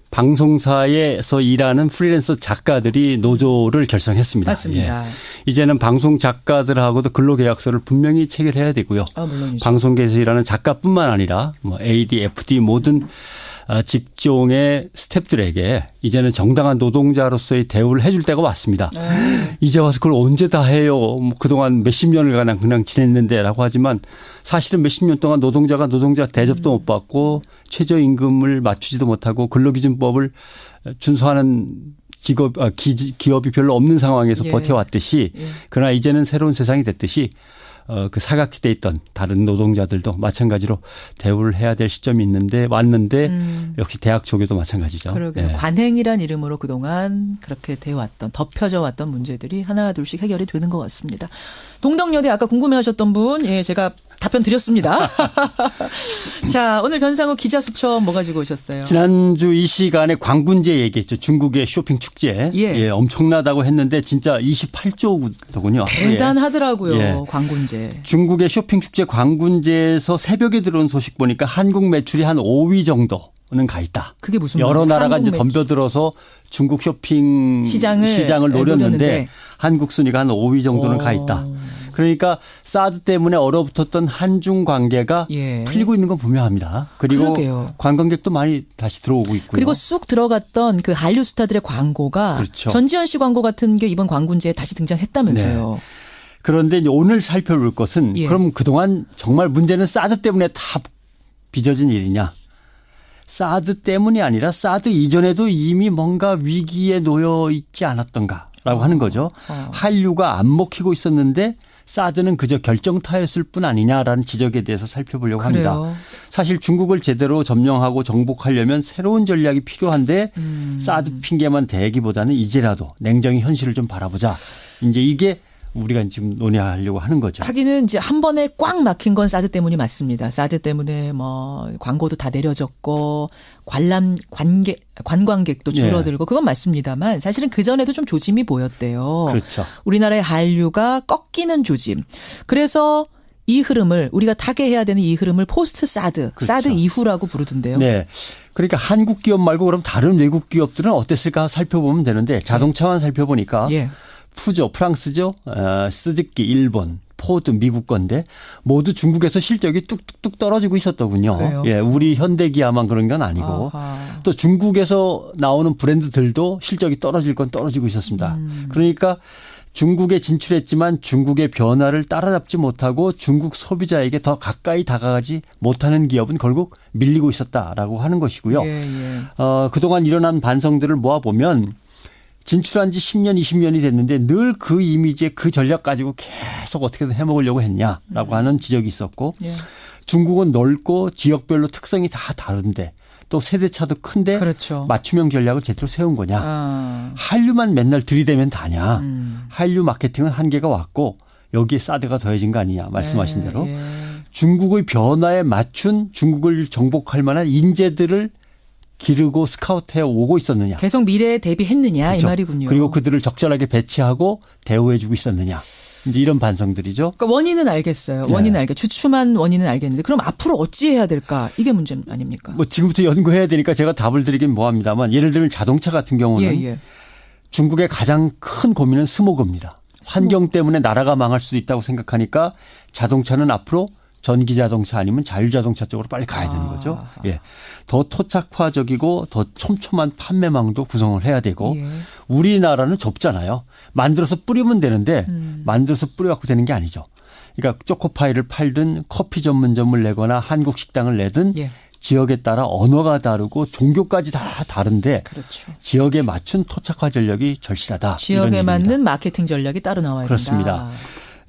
방송사에서 일하는 프리랜서 작가들이 노조를 결성했습니다. 맞습니다. 예. 이제는 방송 작가들하고도 근로계약서를 분명히 체결해야 되고요. 물론이죠. 방송계에서 일하는 작가뿐만 아니라 뭐 AD, FD 모든 직종의 스태프들에게 이제는 정당한 노동자로서의 대우를 해줄 때가 왔습니다. 이제 와서 그걸 언제 다 해요. 뭐 그동안 몇십 년을 그냥 지냈는데 라고 하지만 사실은 몇십 년 동안 노동자가 노동자 대접도 못 받고 최저임금을 맞추지도 못하고 근로기준법을 준수하는 기업이 별로 없는 상황에서 버텨왔듯이 그러나 이제는 새로운 세상이 됐듯이 그 사각지대에 있던 다른 노동자들도 마찬가지로 대우를 해야 될 시점이 왔는데 역시 대학 조교도 마찬가지죠. 그러게요. 네. 관행이란 이름으로 그동안 그렇게 돼왔던 덮여져 왔던 문제들이 하나 둘씩 해결이 되는 것 같습니다. 동덕여대 아까 궁금해하셨던 분, 제가 답변 드렸습니다. 자, 오늘 변상욱 기자 수첩 뭐 가지고 오셨어요? 지난주 이 시간에 광군제 얘기했죠. 중국의 쇼핑 축제. 엄청나다고 했는데 진짜 28조더군요. 대단하더라고요. 광군제. 중국의 쇼핑 축제 광군제에서 새벽에 들어온 소식 보니까 한국 매출이 한 5위 정도는 가 있다. 그게 무슨 여러 나라가 이제 덤벼들어서 중국 쇼핑 시장을 노렸는데 한국 순위가 한 5위 정도는 가 있다. 그러니까 사드 때문에 얼어붙었던 한중 관계가 풀리고 있는 건 분명합니다. 그리고 관광객도 많이 다시 들어오고 있고요. 그리고 쑥 들어갔던 그 한류 스타들의 광고가 전지현 씨 광고 같은 게 이번 광군제에 다시 등장했다면서요. 네. 그런데 이제 오늘 살펴볼 것은 그럼 그동안 정말 문제는 사드 때문에 다 빚어진 일이냐. 사드 때문이 아니라 사드 이전에도 이미 뭔가 위기에 놓여 있지 않았던가라고 하는 거죠. 한류가 안 먹히고 있었는데 사드는 그저 결정타였을 뿐 아니냐라는 지적에 대해서 살펴보려고 합니다. 사실 중국을 제대로 점령하고 정복하려면 새로운 전략이 필요한데 사드 핑계만 대기보다는 이제라도 냉정히 현실을 좀 바라보자. 이제 이게 우리가 지금 논의하려고 하는 거죠. 하기는 이제 한 번에 꽉 막힌 건 사드 때문이 맞습니다. 사드 때문에 뭐 광고도 다 내려졌고 관광객도 줄어들고 그건 맞습니다만 사실은 그전에도 좀 조짐이 보였대요. 그렇죠. 우리나라의 한류가 꺾이는 조짐. 그래서 이 흐름을 우리가 타개해야 되는 이 흐름을 포스트 사드, 그렇죠. 사드 이후라고 부르던데요. 네. 그러니까 한국 기업 말고 그럼 다른 외국 기업들은 어땠을까 살펴보면 되는데 자동차만 살펴보니까 푸조 프랑스죠, 스즈키 일본, 포드 미국 건데 모두 중국에서 실적이 뚝뚝뚝 떨어지고 있었더군요. 그래요? 예, 우리 현대기아만 그런 건 아니고 또 중국에서 나오는 브랜드들도 실적이 떨어질 건 떨어지고 있었습니다. 그러니까 중국에 진출했지만 중국의 변화를 따라잡지 못하고 중국 소비자에게 더 가까이 다가가지 못하는 기업은 결국 밀리고 있었다라고 하는 것이고요. 그동안 일어난 반성들을 모아보면 진출한 지 10년, 20년이 됐는데 늘 그 이미지에 그 전략 가지고 계속 어떻게든 해먹으려고 했냐라고 하는 지적이 있었고 중국은 넓고 지역별로 특성이 다 다른데 또 세대차도 큰데 맞춤형 전략을 제대로 세운 거냐. 한류만 맨날 들이대면 다냐. 한류 마케팅은 한계가 왔고 여기에 사드가 더해진 거 아니냐 말씀하신 대로. 중국의 변화에 맞춘 중국을 정복할 만한 인재들을 기르고 스카우트해 오고 있었느냐. 계속 미래에 대비했느냐 그렇죠. 이 말이군요. 그리고 그들을 적절하게 배치하고 대우해 주고 있었느냐. 이제 이런 반성들이죠. 그러니까 원인은 알겠어요. 원인은 주춤한 원인은 알겠는데 그럼 앞으로 어찌 해야 될까? 이게 문제 아닙니까? 뭐 지금부터 연구해야 되니까 제가 답을 드리긴 뭐합니다만 예를 들면 자동차 같은 경우는 중국의 가장 큰 고민은 스모그입니다. 환경 때문에 나라가 망할 수도 있다고 생각하니까 자동차는 앞으로 전기 자동차 아니면 자율자동차 쪽으로 빨리 가야 되는 거죠. 예. 더 토착화적이고 더 촘촘한 판매망도 구성을 해야 되고 우리나라는 좁잖아요. 만들어서 뿌리면 되는데 만들어서 뿌려갖고 되는 게 아니죠. 그러니까 초코파이를 팔든 커피 전문점을 내거나 한국 식당을 내든 지역에 따라 언어가 다르고 종교까지 다 다른데 지역에 맞춘 토착화 전략이 절실하다. 지역에 맞는 마케팅 전략이 따로 나와야 된다. 그렇습니다.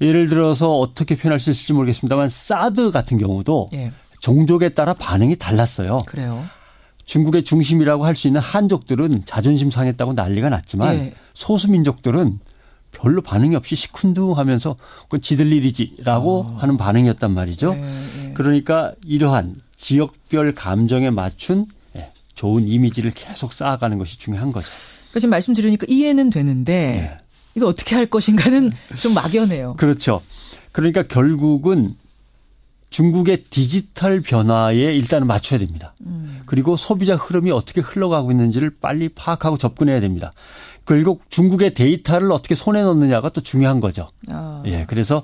예를 들어서 어떻게 표현할 수 있을지 모르겠습니다만 사드 같은 경우도 종족에 따라 반응이 달랐어요. 그래요. 중국의 중심이라고 할 수 있는 한족들은 자존심 상했다고 난리가 났지만 소수민족들은 별로 반응이 없이 시큰둥하면서 그건 지들 일이지라고 하는 반응이었단 말이죠. 그러니까 이러한 지역별 감정에 맞춘 좋은 이미지를 계속 쌓아가는 것이 중요한 거죠. 그러니까 지금 말씀 들으니까 이해는 되는데 이거 어떻게 할 것인가는 좀 막연해요. 그렇죠. 그러니까 결국은 중국의 디지털 변화에 일단은 맞춰야 됩니다. 그리고 소비자 흐름이 어떻게 흘러가고 있는지를 빨리 파악하고 접근해야 됩니다. 결국 중국의 데이터를 어떻게 손에 넣느냐가 또 중요한 거죠. 예, 그래서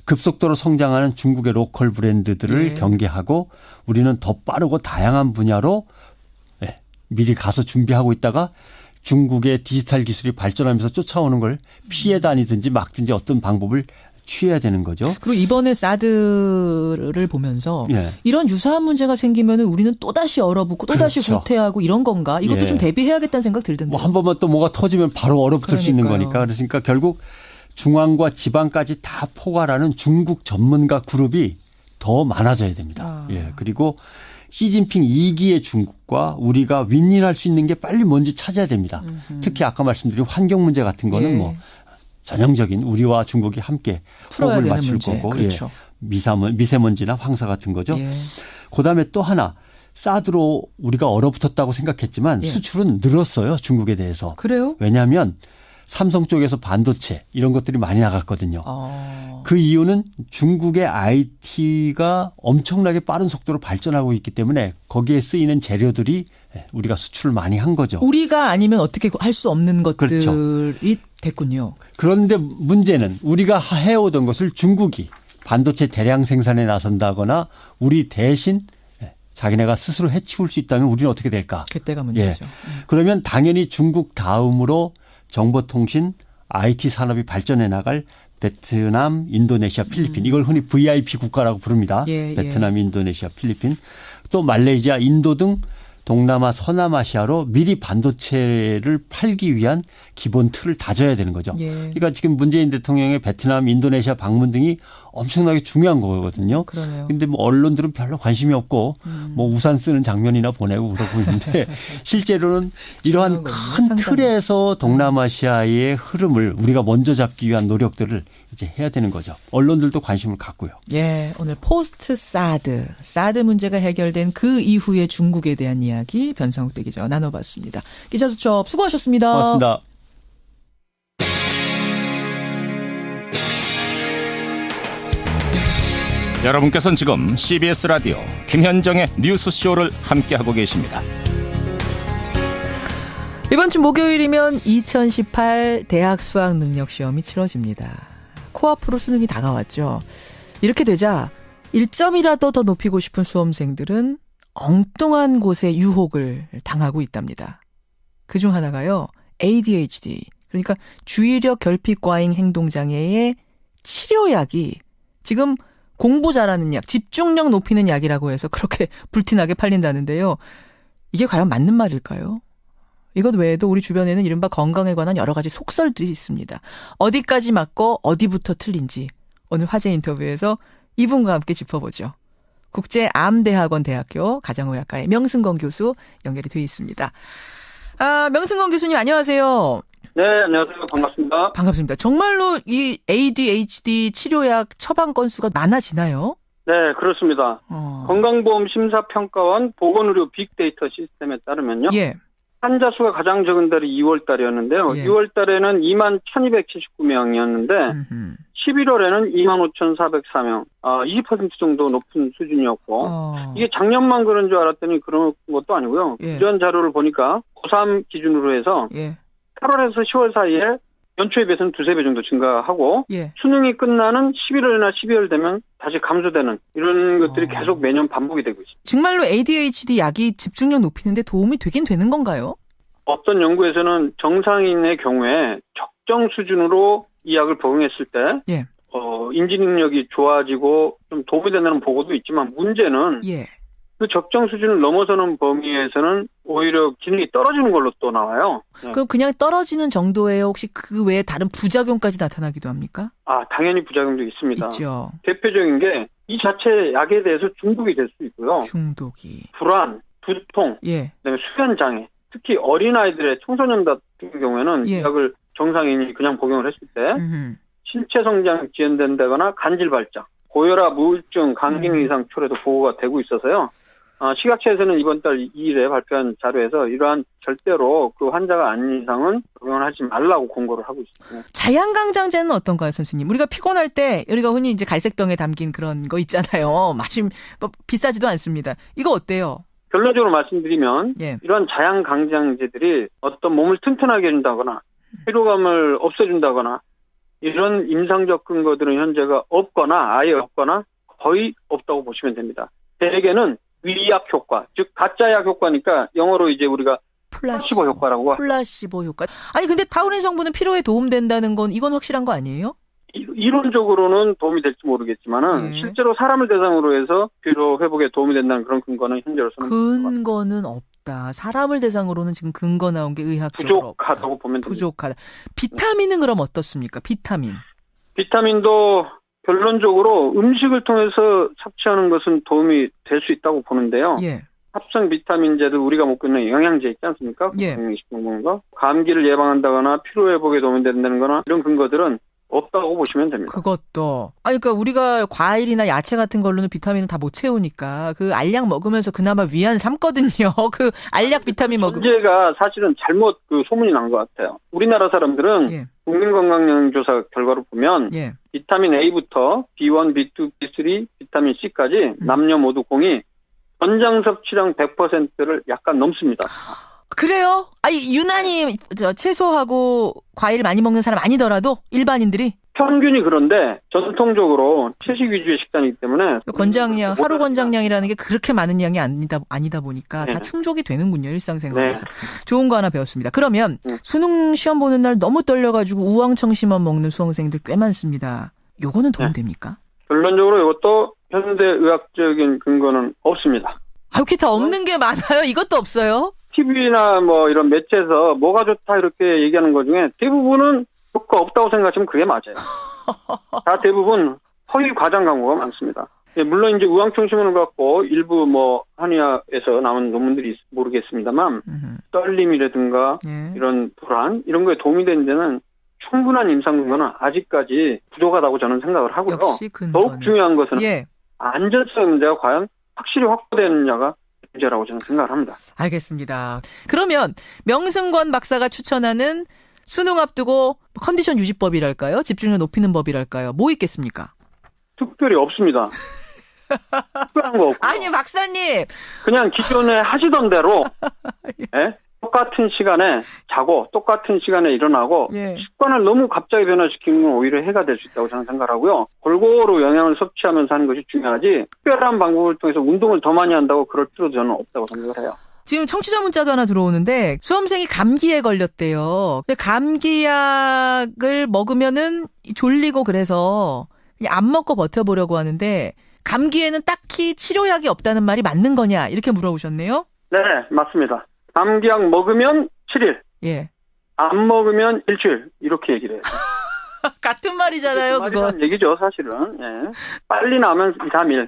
급속도로 성장하는 중국의 로컬 브랜드들을 경계하고 우리는 더 빠르고 다양한 분야로 미리 가서 준비하고 있다가 중국의 디지털 기술이 발전하면서 쫓아오는 걸 피해 다니든지 막든지 어떤 방법을 취해야 되는 거죠. 그리고 이번에 사드를 보면서 이런 유사한 문제가 생기면 우리는 또다시 얼어붙고 또다시 후퇴하고 이런 건가? 이것도 좀 대비해야겠다는 생각 들던데요. 뭐 한 번만 또 뭐가 터지면 바로 얼어붙을 수 있는 거니까. 그러니까 결국 중앙과 지방까지 다 포괄하는 중국 전문가 그룹이 더 많아져야 됩니다. 그리고 시진핑 2기의 중국과 우리가 윈윈할 수 있는 게 빨리 뭔지 찾아야 됩니다. 특히 아까 말씀드린 환경 문제 같은 거는 뭐 전형적인 우리와 중국이 함께 호흡을 맞출 문제. 거고 그렇죠. 미세먼지나 황사 같은 거죠. 그다음에 또 하나 사드로 우리가 얼어붙었다고 생각했지만 수출은 늘었어요. 중국에 대해서. 그래요? 왜냐하면 삼성 쪽에서 반도체 이런 것들이 많이 나갔거든요. 그 이유는 중국의 IT가 엄청나게 빠른 속도로 발전하고 있기 때문에 거기에 쓰이는 재료들이 우리가 수출을 많이 한 거죠. 우리가 아니면 어떻게 할 수 없는 것들이 됐군요. 그런데 문제는 우리가 해오던 것을 중국이 반도체 대량 생산에 나선다거나 우리 대신 자기네가 스스로 해치울 수 있다면 우리는 어떻게 될까? 그때가 문제죠. 그러면 당연히 중국 다음으로 정보통신, IT 산업이 발전해 나갈 베트남, 인도네시아, 필리핀 이걸 흔히 VIP 국가라고 부릅니다. 베트남, 인도네시아, 필리핀 또 말레이시아, 인도 등 동남아, 서남아시아로 미리 반도체를 팔기 위한 기본 틀을 다져야 되는 거죠. 그러니까 지금 문재인 대통령의 베트남, 인도네시아 방문 등이 엄청나게 중요한 거거든요. 그런데 뭐 언론들은 별로 관심이 없고 뭐 우산 쓰는 장면이나 보내고 그러고 있는데 실제로는 이러한 큰 틀에서 동남아시아의 흐름을 우리가 먼저 잡기 위한 노력들을 이제 해야 되는 거죠. 언론들도 관심을 갖고요. 오늘 포스트 사드 문제가 해결된 그 이후의 중국에 대한 이야기 변상욱 대기자와 나눠봤습니다. 기자수첩 수고하셨습니다. 고맙습니다. 여러분께서는 지금 CBS 라디오 김현정의 뉴스쇼를 함께하고 계십니다. 이번 주 목요일이면 2018 대학 수학능력시험이 치러집니다. 코앞으로 수능이 다가왔죠. 이렇게 되자 1점이라도 더 높이고 싶은 수험생들은 엉뚱한 곳에 유혹을 당하고 있답니다. 그중 하나가요. ADHD, 그러니까 주의력 결핍 과잉 행동장애의 치료약이 지금 공부 잘하는 약, 집중력 높이는 약이라고 해서 그렇게 불티나게 팔린다는데요. 이게 과연 맞는 말일까요? 이것 외에도 우리 주변에는 이른바 건강에 관한 여러 가지 속설들이 있습니다. 어디까지 맞고 어디부터 틀린지 오늘 화제 인터뷰에서 이분과 함께 짚어보죠. 국제암대학원 대학교 가정의학과의 명승건 교수 연결이 되어 있습니다. 명승건 교수님 안녕하세요. 네, 안녕하세요. 반갑습니다. 반갑습니다. 정말로 이 ADHD 치료약 처방 건수가 많아지나요? 네, 그렇습니다. 건강보험심사평가원 보건의료 빅데이터 시스템에 따르면요. 예. 환자 수가 가장 적은 달이 2월 달이었는데요. 예. 2월 달에는 21,279명이었는데 11월에는 25,404명, 20% 정도 높은 수준이었고 이게 작년만 그런 줄 알았더니 그런 것도 아니고요. 예. 이런 자료를 보니까 고3 기준으로 해서 8월에서 10월 사이에 연초에 비해서는 2-3배 정도 증가하고 수능이 끝나는 11월이나 12월 되면 다시 감소되는 이런 것들이 계속 매년 반복이 되고 있습니다. 정말로 ADHD 약이 집중력 높이는 데 도움이 되긴 되는 건가요? 어떤 연구에서는 정상인의 경우에 적정 수준으로 이 약을 복용했을 때 인지 능력이 좋아지고 좀 도움이 된다는 보고도 있지만 문제는 그 적정 수준을 넘어서는 범위에서는 오히려 기능이 떨어지는 걸로 또 나와요. 그럼 그냥 떨어지는 정도예요? 혹시 그 외에 다른 부작용까지 나타나기도 합니까? 당연히 부작용도 있습니다. 있죠. 대표적인 게 이 자체 약에 대해서 중독이 될 수 있고요. 중독이. 불안, 두통, 그다음에 수면 장애. 특히 어린아이들의 청소년 같은 경우에는 이 약을 정상인이 그냥 복용을 했을 때 신체 성장 지연된다거나 간질 발작, 고혈압, 우울증, 간기능 이상 초래도 보고가 되고 있어서요. 식약처에서는 이번 달 2일에 발표한 자료에서 이러한 절대로 그 환자가 아닌 이상은 복용을 하지 말라고 권고를 하고 있습니다. 자양강장제는 어떤가요, 선생님? 우리가 피곤할 때 우리가 흔히 이제 갈색병에 담긴 그런 거 있잖아요. 비싸지도 않습니다. 이거 어때요? 결론적으로 말씀드리면 이런 자양강장제들이 어떤 몸을 튼튼하게 해준다거나 피로감을 없애준다거나 이런 임상적 근거들은 현재가 없거나 아예 없거나 거의 없다고 보시면 됩니다. 대개는 위약 효과, 즉 가짜약 효과니까 영어로 이제 우리가 플라시보 효과라고 하죠. 플라시보 효과. 아니 근데 타우린 성분은 피로에 도움된다는 건 이건 확실한 거 아니에요? 이론적으로는 도움이 될지 모르겠지만은 실제로 사람을 대상으로 해서 피로 회복에 도움이 된다는 그런 근거는 현재로서는 근거는 없다. 사람을 대상으로는 지금 근거 나온 게 의학적으로 부족하다고 보면 됩니다. 부족하다. 비타민은 그럼 어떻습니까? 비타민도 결론적으로 음식을 통해서 섭취하는 것은 도움이 될 수 있다고 보는데요. 합성 비타민제도 우리가 먹고 있는 영양제 있지 않습니까? 식품 먹는 거. 감기를 예방한다거나 피로 회복에 도움이 된다는 거나 이런 근거들은 없다고 보시면 됩니다. 그것도. 그러니까 우리가 과일이나 야채 같은 걸로는 비타민을 다 못 채우니까 그 알약 먹으면서 그나마 위안 삼거든요. 그 알약 비타민 먹으면. 문제가 사실은 잘못 소문이 난 것 같아요. 우리나라 사람들은 국민건강영양조사 결과로 보면 비타민 A부터 B1, B2, B3, 비타민 C까지 남녀 모두 공이 권장 섭취량 100%를 약간 넘습니다. 그래요? 유난히 채소하고 과일 많이 먹는 사람 아니더라도 일반인들이? 평균이 그런데 전통적으로 채식 위주의 식단이기 때문에 권장량, 하루 권장량이라는 게 그렇게 많은 양이 아니다 보니까 다 충족이 되는군요. 일상생활에서. 좋은 거 하나 배웠습니다. 그러면 수능 시험 보는 날 너무 떨려가지고 우황청심원 먹는 수험생들 꽤 많습니다. 요거는 도움됩니까? 결론적으로 이것도 현대의학적인 근거는 없습니다. 이렇게 다 없는 게 많아요? 이것도 없어요? TV나 이런 매체에서 뭐가 좋다 이렇게 얘기하는 것 중에 대부분은 효과 없다고 생각하시면 그게 맞아요. 다 대부분 허위 과장 광고가 많습니다. 물론 이제 우황청심원을 갖고 일부 한의학에서 나온 논문들이 모르겠습니다만 떨림이라든가 이런 불안 이런 거에 도움이 되는 데는 충분한 임상 근거는 아직까지 부족하다고 저는 생각을 하고요. 더욱 중요한 것은 안전성 문제가 과연 확실히 확보되느냐가 문제라고 저는 생각을 합니다. 알겠습니다. 그러면 명승건 박사가 추천하는 수능 앞두고 컨디션 유지법이랄까요? 집중력 높이는 법이랄까요? 뭐 있겠습니까? 특별히 없습니다. 특별한 거 없고. 아니, 박사님. 그냥 기존에 하시던 대로 예? 똑같은 시간에 자고 똑같은 시간에 일어나고 예. 습관을 너무 갑자기 변화시키는 건 오히려 해가 될 수 있다고 저는 생각하고요. 골고루 영양을 섭취하면서 하는 것이 중요하지 특별한 방법을 통해서 운동을 더 많이 한다고 그럴 필요도 저는 없다고 생각을 해요. 지금 청취자 문자도 하나 들어오는데 수험생이 감기에 걸렸대요. 근데 감기약을 먹으면은 졸리고 그래서 그냥 안 먹고 버텨보려고 하는데 감기에는 딱히 치료약이 없다는 말이 맞는 거냐 이렇게 물어보셨네요. 네, 맞습니다. 감기약 먹으면 7일, 예. 안 먹으면 일주일 이렇게 얘기를 해요. 같은 말이잖아요, 그거. 말이라는 얘기죠, 사실은. 예. 빨리 나면 2, 3일,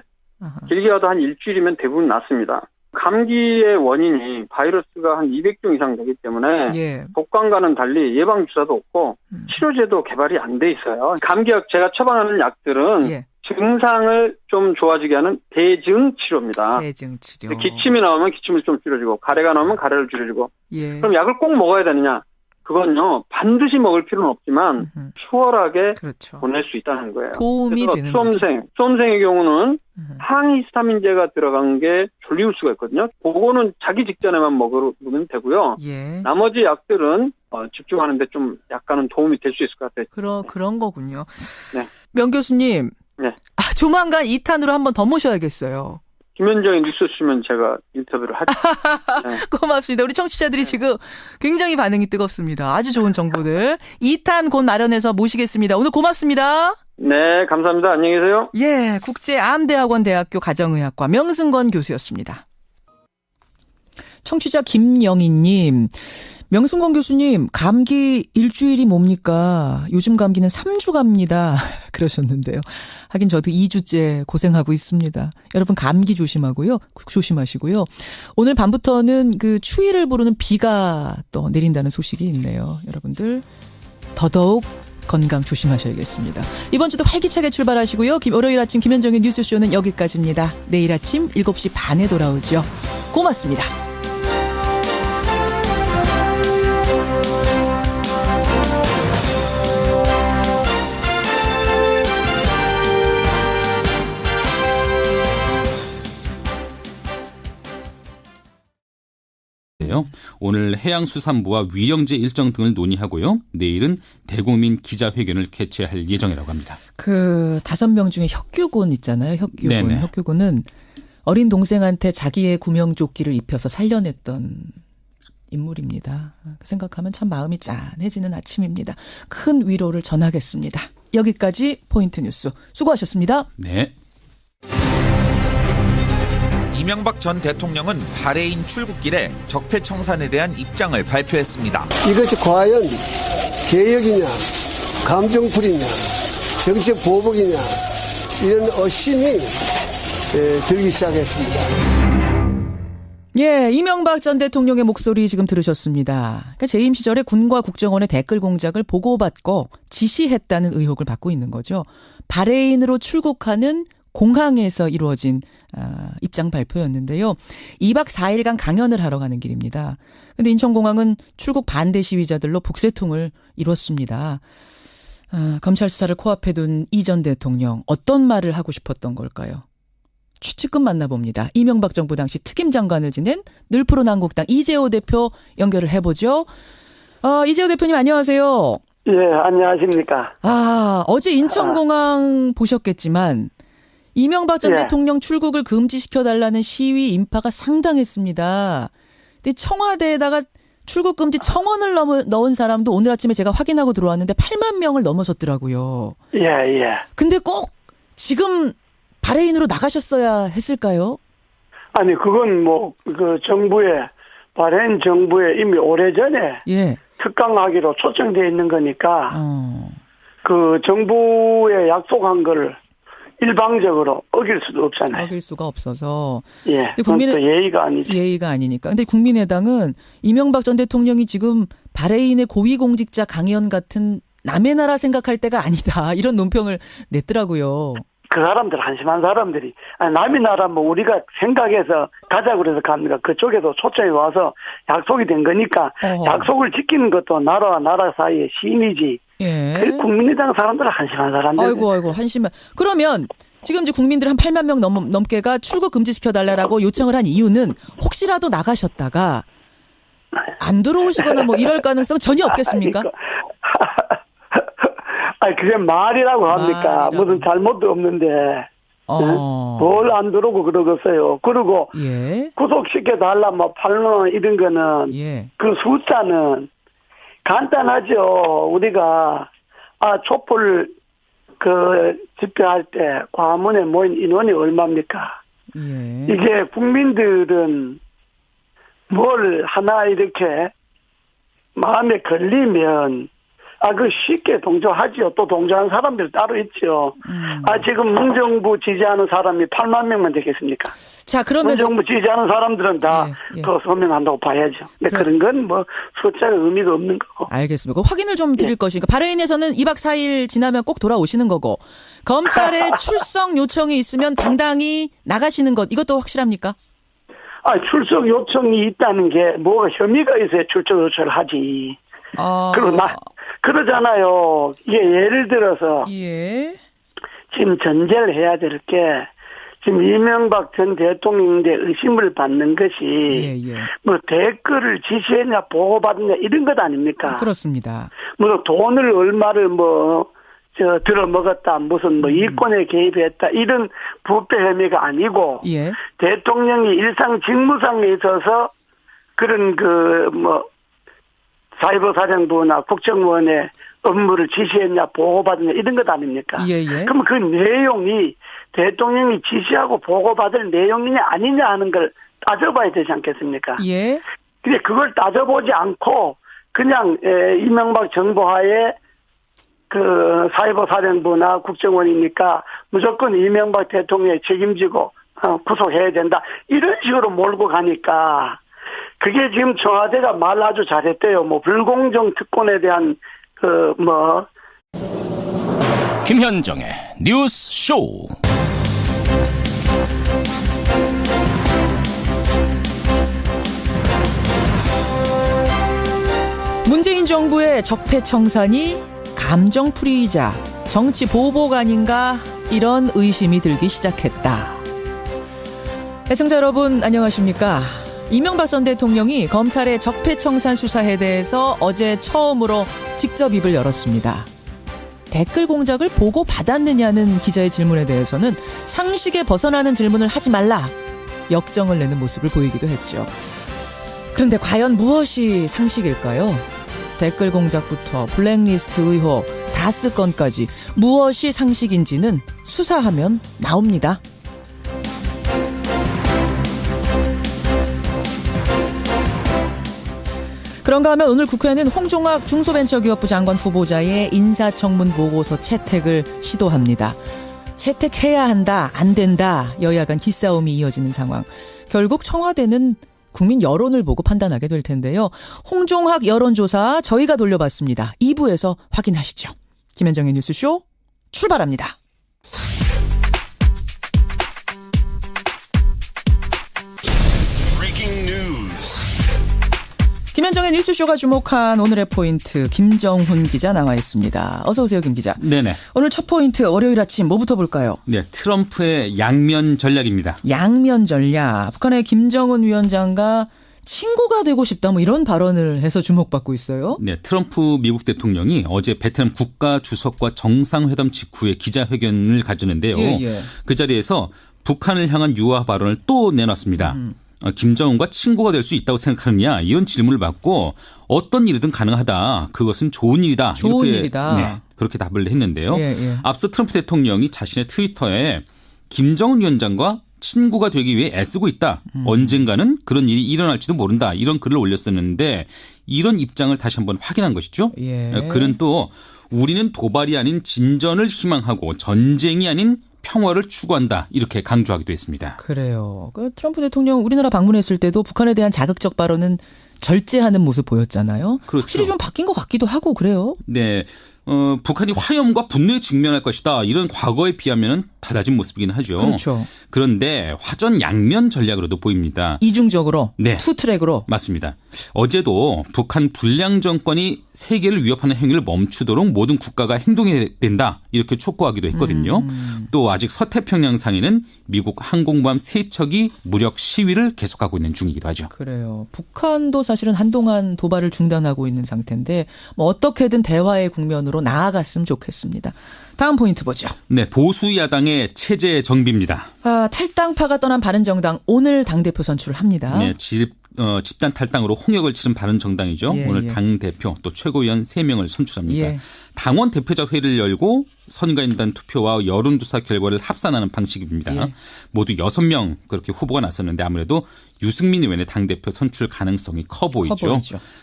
길게 가도 한 일주일이면 대부분 낫습니다. 감기의 원인이 바이러스가 한 200종 이상 되기 때문에 예. 독감과는 달리 예방주사도 없고 치료제도 개발이 안 돼 있어요. 감기약 제가 처방하는 약들은 예. 증상을 좀 좋아지게 하는 대증 치료입니다. 대증 치료. 기침이 나오면 기침을 좀 줄여주고 가래가 나오면 가래를 줄여주고 예. 그럼 약을 꼭 먹어야 되느냐? 그건요 반드시 먹을 필요는 없지만 수월하게 그렇죠. 보낼 수 있다는 거예요. 도움이 되는 수험생의 경우는 항히스타민제가 들어간 게 졸리울 수가 있거든요. 그거는 자기 직전에만 먹으면 되고요. 예. 나머지 약들은 집중하는데 좀 약간은 도움이 될 수 있을 것 같아요. 그런 거군요. 네. 명 교수님. 네. 조만간 2탄으로 한 번 더 모셔야겠어요. 김현정의 뉴스 쓰면 제가 인터뷰를 하죠. 네. 고맙습니다. 우리 청취자들이 지금 굉장히 반응이 뜨겁습니다. 아주 좋은 정보들. 2탄 곧 마련해서 모시겠습니다. 오늘 고맙습니다. 네, 감사합니다. 안녕히 계세요. 예, 국제암대학원 대학교 가정의학과 명승건 교수였습니다. 청취자 김영희님. 명승건 교수님, 감기 일주일이 뭡니까? 요즘 감기는 3주 갑니다. 그러셨는데요. 하긴 저도 2주째 고생하고 있습니다. 여러분 감기 조심하시고요. 오늘 밤부터는 그 추위를 부르는 비가 또 내린다는 소식이 있네요. 여러분들 더더욱 건강 조심하셔야겠습니다. 이번 주도 활기차게 출발하시고요. 월요일 아침 김현정의 뉴스쇼는 여기까지입니다. 내일 아침 7시 반에 돌아오죠. 고맙습니다. 오늘 해양수산부와 위령제 일정 등을 논의하고요. 내일은 대국민 기자회견을 개최할 예정이라고 합니다. 그 5명 중에 혁규군 있잖아요. 혁규군. 네네. 혁규군은 어린 동생한테 자기의 구명조끼를 입혀서 살려냈던 인물입니다. 생각하면 참 마음이 짠해지는 아침입니다. 큰 위로를 전하겠습니다. 여기까지 포인트 뉴스. 수고하셨습니다. 네. 이명박 전 대통령은 바레인 출국길에 적폐청산에 대한 입장을 발표했습니다. 이것이 과연 개혁이냐, 감정풀이냐, 정치적 보복이냐 이런 의심이 들기 시작했습니다. 예, 이명박 전 대통령의 목소리 지금 들으셨습니다. 그러니까 재임 시절에 군과 국정원의 댓글 공작을 보고받고 지시했다는 의혹을 받고 있는 거죠. 바레인으로 출국하는 공항에서 이루어진 입장 발표였는데요. 2박 4일간 강연을 하러 가는 길입니다. 그런데 인천공항은 출국 반대 시위자들로 북새통을 이뤘습니다. 검찰 수사를 코앞에 둔 이 전 대통령 어떤 말을 하고 싶었던 걸까요? 최측근 만나봅니다. 이명박 정부 당시 특임 장관을 지낸 늘 푸른 한국당 이재호 대표 연결을 해보죠. 이재호 대표님 안녕하세요. 예, 안녕하십니까. 어제 인천공항 보셨겠지만 이명박 전 대통령 출국을 금지시켜달라는 시위 인파가 상당했습니다. 근데 청와대에다가 출국 금지 청원을 넣은 사람도 오늘 아침에 제가 확인하고 들어왔는데 8만 명을 넘어섰더라고요. 예. 근데 꼭 지금 바레인으로 나가셨어야 했을까요? 아니, 그건 바레인 정부에 이미 오래전에 특강하기로 초청되어 있는 거니까 그 정부에 약속한 걸 일방적으로 어길 수도 없잖아요. 어길 수가 없어서. 예. 그건 또 예의가 아니죠. 예의가 아니니까. 근데 국민의당은 이명박 전 대통령이 지금 바레인의 고위공직자 강연 같은 남의 나라 생각할 때가 아니다. 이런 논평을 냈더라고요. 그 사람들 한심한 사람들이 남의 나라 우리가 생각해서 가자고 그래서 갑니다. 그쪽에도 초청이 와서 약속이 된 거니까 약속을 지키는 것도 나라와 나라 사이의 신이지. 예. 국민의당 사람들은 한심한 사람들. 아이고 한심한. 그러면 지금 이제 국민들 한 8만 명 넘게가 출국 금지시켜달라고 요청을 한 이유는 혹시라도 나가셨다가 안 들어오시거나 뭐 이럴 가능성 전혀 없겠습니까? 그게 말이라고 합니까? 무슨 잘못도 없는데. 뭘 안 들어오고 그러겠어요. 그리고 구속시켜달라 뭐 8만 원 이런 거는 그 숫자는 간단하죠. 우리가 촛불 집회할 때 광화문에 모인 인원이 얼마입니까? 이게 국민들은 뭘 하나 이렇게 마음에 걸리면 쉽게 동조하지요. 또 동조하는 사람들 따로 있죠. 지금 문정부 지지하는 사람이 8만 명만 되겠습니까? 자, 그러면 문정부 지지하는 사람들은 다 더 서명한다고 봐야죠. 근데 그런 건 뭐 숫자가 의미가 없는 거고. 알겠습니다. 확인을 좀 드릴 것이니까 바레인에서는 2박 4일 지나면 꼭 돌아오시는 거고 검찰에 출석 요청이 있으면 당당히 나가시는 것 이것도 확실합니까? 출석 요청이 있다는 게 뭐가 혐의가 있어야 출석 요청을 하지. 그리고 그러잖아요. 이게 예를 들어서 지금 전제를 해야 될 게 지금 이명박 전 대통령인데 의심을 받는 것이 뭐 댓글을 지시했냐 보고받느냐 이런 것 아닙니까? 그렇습니다. 뭐 돈을 얼마를 들어먹었다 무슨 이권에 개입했다 이런 부패 혐의가 아니고 대통령이 일상 직무상에 있어서 그런 사이버사령부나 국정원의 업무를 지시했냐 보고받느냐 이런 것 아닙니까? 그럼 그 내용이 대통령이 지시하고 보고받을 내용이냐 아니냐 하는 걸 따져봐야 되지 않겠습니까? 근데 그걸 따져보지 않고 그냥 이명박 정부 하에 사이버사령부나 국정원이니까 무조건 이명박 대통령이 책임지고 구속해야 된다 이런 식으로 몰고 가니까 그게 지금 청와대가 말 아주 잘했대요. 불공정 특권에 대한 김현정의 뉴스 쇼. 문재인 정부의 적폐청산이 감정풀이이자 정치 보복 아닌가 이런 의심이 들기 시작했다. 애청자 여러분 안녕하십니까? 이명박 전 대통령이 검찰의 적폐청산 수사에 대해서 어제 처음으로 직접 입을 열었습니다. 댓글 공작을 보고 받았느냐는 기자의 질문에 대해서는 상식에 벗어나는 질문을 하지 말라 역정을 내는 모습을 보이기도 했죠. 그런데 과연 무엇이 상식일까요? 댓글 공작부터 블랙리스트 의혹, 다스 건까지 무엇이 상식인지는 수사하면 나옵니다. 그런가 하면 오늘 국회는 홍종학 중소벤처기업부 장관 후보자의 인사청문 보고서 채택을 시도합니다. 채택해야 한다, 안 된다, 여야 간 기싸움이 이어지는 상황. 결국 청와대는 국민 여론을 보고 판단하게 될 텐데요. 홍종학 여론조사 저희가 돌려봤습니다. 2부에서 확인하시죠. 김현정의 뉴스쇼 출발합니다. 김현정의 뉴스쇼가 주목한 오늘의 포인트 김정훈 기자 나와 있습니다. 어서 오세요, 김 기자. 네네. 오늘 첫 포인트 월요일 아침 뭐부터 볼까요? 네, 트럼프의 양면 전략입니다. 양면 전략. 북한의 김정은 위원장과 친구가 되고 싶다 뭐 이런 발언을 해서 주목받고 있어요. 네, 트럼프 미국 대통령이 어제 베트남 국가 주석과 정상회담 직후에 기자회견을 가졌는데요. 그 자리에서 북한을 향한 유화 발언을 또 내놨습니다. 김정은과 친구가 될 수 있다고 생각하느냐 이런 질문을 받고 어떤 일이든 가능하다. 그것은 좋은 일이다. 좋은 일이다. 네, 그렇게 답을 했는데요. 앞서 트럼프 대통령이 자신의 트위터에 김정은 위원장과 친구가 되기 위해 애쓰고 있다. 언젠가는 그런 일이 일어날지도 모른다. 이런 글을 올렸었는데 이런 입장을 다시 한번 확인한 것이죠. 글은 또 우리는 도발이 아닌 진전을 희망하고 전쟁이 아닌 평화를 추구한다. 이렇게 강조하기도 했습니다. 그래요. 트럼프 대통령 우리나라 방문했을 때도 북한에 대한 자극적 발언은 절제하는 모습 보였잖아요. 그렇죠. 확실히 좀 바뀐 것 같기도 하고 그래요. 네. 북한이 화염과 분노에 직면할 것이다. 이런 과거에 비하면 달라진 모습이긴 하죠. 그렇죠. 그런데 화전 양면 전략으로도 보입니다. 이중적으로. 네. 투 트랙으로. 맞습니다. 어제도 북한 불량 정권이 세계를 위협하는 행위를 멈추도록 모든 국가가 행동해야 된다 이렇게 촉구하기도 했거든요. 또 아직 서태평양 상에는 미국 항공모함 3척이 무력 시위를 계속하고 있는 중이기도 하죠. 그래요. 북한도 사실은 한동안 도발을 중단하고 있는 상태인데 뭐 어떻게든 대화의 국면으로 나아갔으면 좋겠습니다. 다음 포인트 보죠. 네, 보수 야당의 체제 정비입니다. 탈당파가 떠난 바른정당 오늘 당대표 선출을 합니다. 네, 집단 탈당으로 홍역을 치른 바른정당이죠. 예, 오늘 예. 당대표 또 최고위원 3명을 선출합니다. 예. 당원 대표자 회의를 열고 선거인단 투표와 여론조사 결과를 합산하는 방식입니다. 예. 모두 6명 그렇게 후보가 나섰는데 아무래도 유승민 의원의 당대표 선출 가능성이 커 보이죠.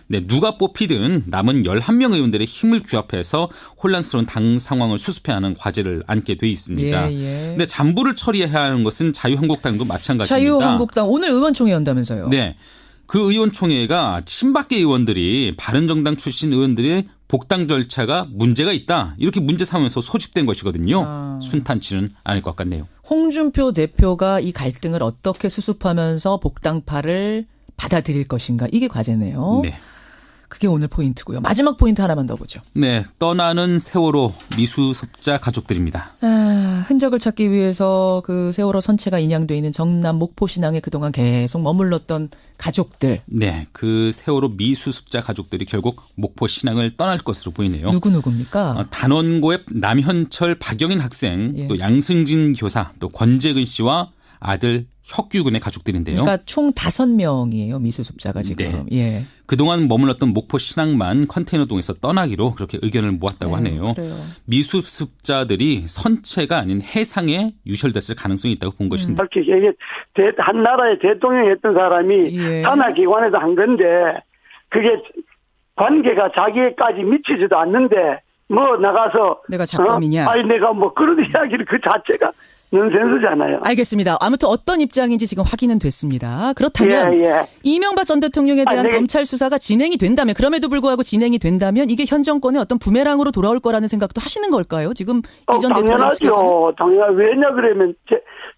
네, 누가 뽑히든 남은 11명 의원들의 힘을 규합해서 혼란스러운 당 상황을 수습해야 하는 과제를 안게 돼 있습니다. 근데 잔부를 처리해야 하는 것은 자유한국당도 마찬가지입니다. 자유한국당 오늘 의원총회 연다면서요. 네. 그 의원총회가 친박계 의원들이 바른정당 출신 의원들의 복당 절차가 문제가 있다. 이렇게 문제 삼으면서 소집된 것이거든요. 순탄치는 않을 것 같네요. 홍준표 대표가 이 갈등을 어떻게 수습하면서 복당파를 받아들일 것인가. 이게 과제네요. 네. 그게 오늘 포인트고요. 마지막 포인트 하나만 더 보죠. 네. 떠나는 세월호 미수습자 가족들입니다. 흔적을 찾기 위해서 그 세월호 선체가 인양돼 있는 정남 목포신항에 그동안 계속 머물렀던 가족들. 네. 그 세월호 미수습자 가족들이 결국 목포신항을 떠날 것으로 보이네요. 누구입니까? 단원고의 남현철 박영인 학생, 또 양승진 교사, 또 권재근 씨와 아들 혁규군의 가족들인데요. 그러니까 총 5명이에요. 미수습자가 지금. 네. 예. 그동안 머물렀던 목포 신항만 컨테이너동에서 떠나기로 그렇게 의견을 모았다고 하네요. 그래요. 미수습자들이 선체가 아닌 해상에 유실됐을 가능성이 있다고 본 것인데. 이게 한 나라의 대통령이 했던 사람이 산하기관에서 한 건데 그게 관계가 자기에까지 미치지도 않는데 뭐 나가서 내가 작범이냐. 아니 내가 뭐 그런 이야기를 그 자체가 넌센스잖아요. 알겠습니다. 아무튼 어떤 입장인지 지금 확인은 됐습니다. 그렇다면 이명박 전 대통령에 대한 검찰 수사가 진행이 된다면 그럼에도 불구하고 진행이 된다면 이게 현 정권의 어떤 부메랑으로 돌아올 거라는 생각도 하시는 걸까요? 지금 이전 대통령 측에서는. 당연하죠. 왜냐 그러면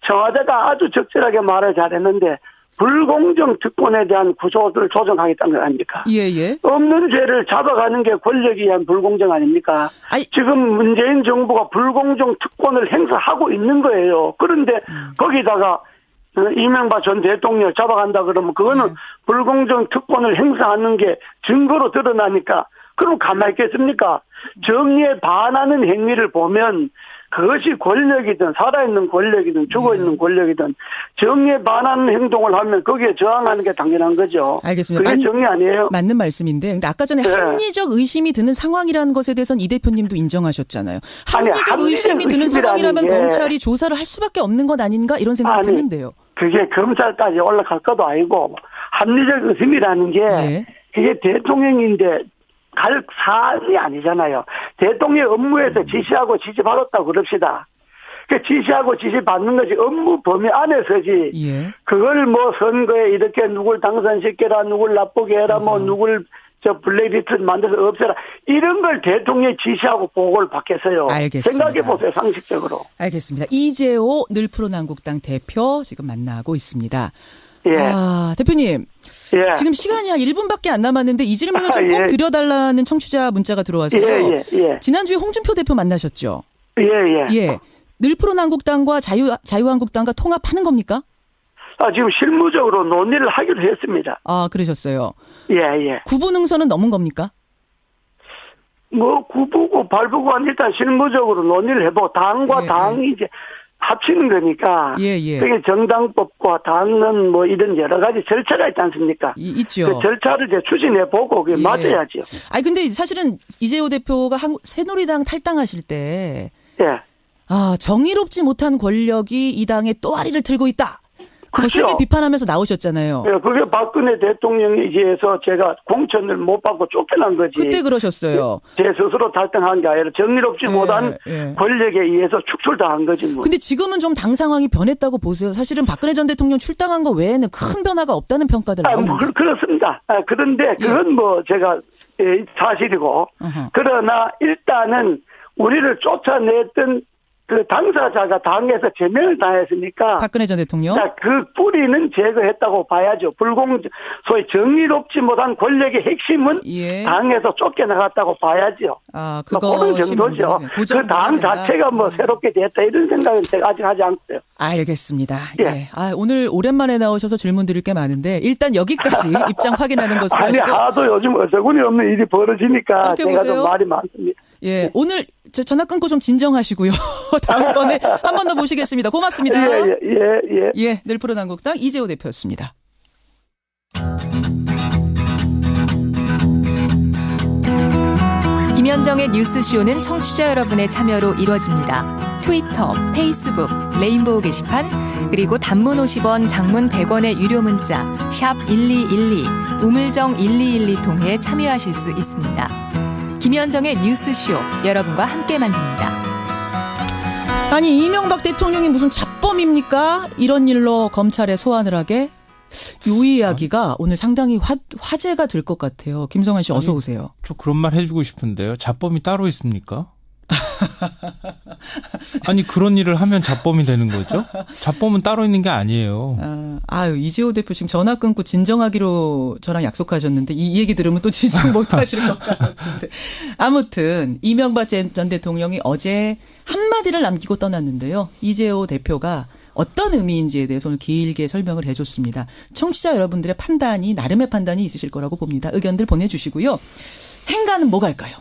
청와대가 아주 적절하게 말을 잘했는데 불공정 특권에 대한 구조를 조정하겠다는 거 아닙니까? 예. 없는 죄를 잡아가는 게 권력에 의한 불공정 아닙니까? 지금 문재인 정부가 불공정 특권을 행사하고 있는 거예요. 그런데 거기다가 이명박 전 대통령 잡아간다 그러면 그거는 불공정 특권을 행사하는 게 증거로 드러나니까 그럼 가만히 있겠습니까? 정의에 반하는 행위를 보면 그것이 권력이든 살아있는 권력이든 죽어있는 권력이든 정의에 반하는 행동을 하면 거기에 저항하는 게 당연한 거죠. 알겠습니다. 그게 정의 아니에요? 맞는 말씀인데 근데 아까 전에 합리적 의심이 드는 상황이라는 것에 대해서는 이 대표님도 인정하셨잖아요. 합리적 의심이 드는 상황이라면 검찰이 조사를 할 수밖에 없는 것 아닌가 이런 생각이 드는데요. 그게 검찰까지 올라갈 것도 아니고 합리적 의심이라는 게 그게 대통령인데 갈 사안이 아니잖아요. 대통령 업무에서 지시하고 지시받았다고 그럽시다. 그 지시하고 지시받는 것이 업무 범위 안에서지. 그걸 뭐 선거에 이렇게 누굴 당선시켜라, 누굴 나쁘게 해라, 뭐 누굴 블랙리스트 만들어서 없애라. 이런 걸 대통령이 지시하고 보고를 받겠어요. 알겠습니다. 생각해보세요, 상식적으로. 알겠습니다. 이재호 늘프로난국당 대표 지금 만나고 있습니다. 대표님. 지금 시간이 한 1분밖에 안 남았는데 이 질문을 좀 꼭 드려달라는 청취자 문자가 들어와서요. 지난주에 홍준표 대표 만나셨죠? 늘프로난국당과 자유한국당과 통합하는 겁니까? 지금 실무적으로 논의를 하기로 했습니다. 그러셨어요? 예. 구분응선은 넘은 겁니까? 뭐 구부고 발부고 일단 실무적으로 논의를 해보고 당과 당이 이제 합치는 거니까. 그게 정당법과 당은 뭐 이런 여러 가지 절차가 있지 않습니까? 있죠. 그 절차를 이제 추진해보고 그게 맞아야죠. 근데 사실은 이재호 대표가 새누리당 탈당하실 때. 정의롭지 못한 권력이 이 당에 또아리를 들고 있다. 거세게 비판하면서 나오셨잖아요. 그게 박근혜 대통령에 의해서 제가 공천을 못 받고 쫓겨난 거지. 그때 그러셨어요. 제 스스로 탈당한 게 아니라 정의롭지 못한 권력에 의해서 축출당한 거지 뭐. 근데 지금은 좀 당 상황이 변했다고 보세요. 사실은 박근혜 전 대통령 출당한 거 외에는 큰 변화가 없다는 평가들 나오는데. 그렇습니다. 그런데 그건 뭐 제가 사실이고. 그러나 일단은 우리를 쫓아냈던 그 당사자가 당에서 제명을 당했으니까 박근혜 전 대통령 그 뿌리는 제거했다고 봐야죠. 소위 정의롭지 못한 권력의 핵심은 당에서 쫓겨나갔다고 봐야죠. 그런 정도죠. 그 당 자체가 뭐 새롭게 됐다 이런 생각은 제가 아직 하지 않고요. 알겠습니다. 예. 오늘 오랜만에 나오셔서 질문 드릴 게 많은데 일단 여기까지 입장 확인하는 것으로 아니 하시고. 하도 요즘 어처구니 없는 일이 벌어지니까 제가 좀 말이 많습니다. 예, 오늘 전화 끊고 좀 진정하시고요. 다음번에 한 번 더 모시겠습니다. 고맙습니다. 예, 늘 푸른 한국당 이재호 대표였습니다. 김현정의 뉴스쇼는 청취자 여러분의 참여로 이루어집니다. 트위터, 페이스북, 레인보우 게시판, 그리고 단문 50원, 장문 100원의 유료 문자 샵 1212, 우물정 1212 통해 참여하실 수 있습니다. 김현정의 뉴스쇼, 여러분과 함께 만듭니다. 아니, 이명박 대통령이 무슨 잡범입니까? 이런 일로 검찰에 소환을 하게? 요 이야기가 오늘 상당히 화제가 될 것 같아요. 김성환 씨 어서 오세요. 저 그런 말 해주고 싶은데요. 잡범이 따로 있습니까? 아니 그런 일을 하면 잡범이 되는 거죠? 잡범은 따로 있는 게 아니에요. 이재호 대표 지금 전화 끊고 진정하기로 저랑 약속하셨는데 이 얘기 들으면 또 진정 못 하실 것 같은데. 아무튼 이명박 전 대통령이 어제 한마디를 남기고 떠났는데요. 이재호 대표가 어떤 의미인지에 대해서 오늘 길게 설명을 해줬습니다. 청취자 여러분들의 판단이 나름의 판단이 있으실 거라고 봅니다. 의견들 보내주시고요. 행간은 뭐 갈까요?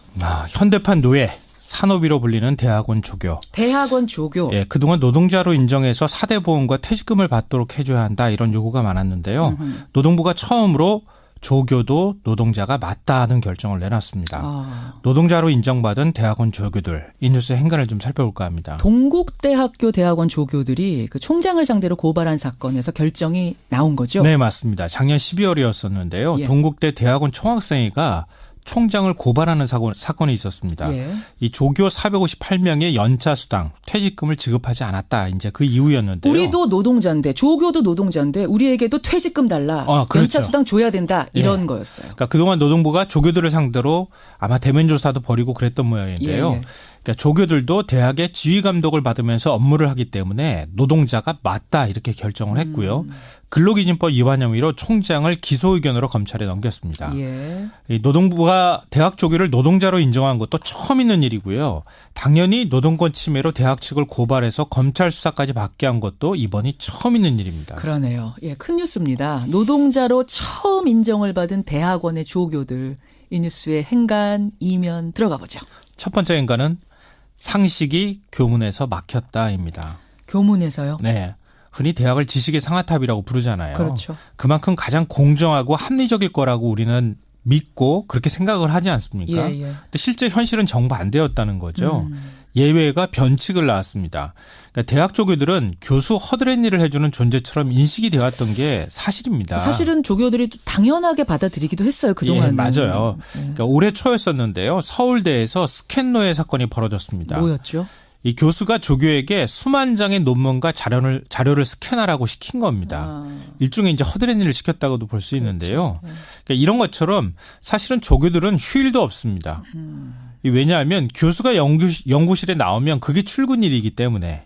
현대판 노예. 산업이로 불리는 대학원 조교. 대학원 조교. 예, 그동안 노동자로 인정해서 4대 보험과 퇴직금을 받도록 해줘야 한다 이런 요구가 많았는데요. 노동부가 처음으로 조교도 노동자가 맞다는 결정을 내놨습니다. 노동자로 인정받은 대학원 조교들. 이 뉴스의 행간을 좀 살펴볼까 합니다. 동국대학교 대학원 조교들이 그 총장을 상대로 고발한 사건에서 결정이 나온 거죠? 네, 맞습니다. 작년 12월이었었는데요. 예. 동국대 대학원 총학생회가 총장을 고발하는 사건이 있었습니다. 예. 이 조교 458명의 연차 수당, 퇴직금을 지급하지 않았다. 이제 그 이유였는데요. 우리도 노동자인데 조교도 노동자인데 우리에게도 퇴직금 달라. 그렇죠. 연차 수당 줘야 된다. 이런 거였어요. 그러니까 그동안 노동부가 조교들을 상대로 아마 대면 조사도 벌이고 그랬던 모양인데요. 예. 그러니까 조교들도 대학의 지휘 감독을 받으면서 업무를 하기 때문에 노동자가 맞다 이렇게 결정을 했고요. 근로기준법 위반 혐의로 총장을 기소 의견으로 검찰에 넘겼습니다. 예. 이 노동부가 대학 조교를 노동자로 인정한 것도 처음 있는 일이고요. 당연히 노동권 침해로 대학 측을 고발해서 검찰 수사까지 받게 한 것도 이번이 처음 있는 일입니다. 그러네요. 예, 큰 뉴스입니다. 노동자로 처음 인정을 받은 대학원의 조교들. 이 뉴스의 행간, 이면 들어가 보죠. 첫 번째 행간은 상식이 교문에서 막혔다입니다. 교문에서요? 네. 흔히 대학을 지식의 상아탑이라고 부르잖아요. 그렇죠. 그만큼 가장 공정하고 합리적일 거라고 우리는 믿고 그렇게 생각을 하지 않습니까? 예. 근데 실제 현실은 정반대였다는 거죠. 예외가 변칙을 낳았습니다. 그러니까 대학 조교들은 교수 허드렛 일을 해주는 존재처럼 인식이 되었던 게 사실입니다. 사실은 조교들이 당연하게 받아들이기도 했어요. 그동안은. 예, 맞아요. 그러니까 올해 초였었는데요. 서울대에서 스캔노예 사건이 벌어졌습니다. 뭐였죠? 이 교수가 조교에게 수만 장의 논문과 자료를 스캔하라고 시킨 겁니다. 일종의 이제 허드렛 일을 시켰다고도 볼 수 있는데요. 그러니까 이런 것처럼 사실은 조교들은 휴일도 없습니다. 왜냐하면 교수가 연구실에 나오면 그게 출근일이기 때문에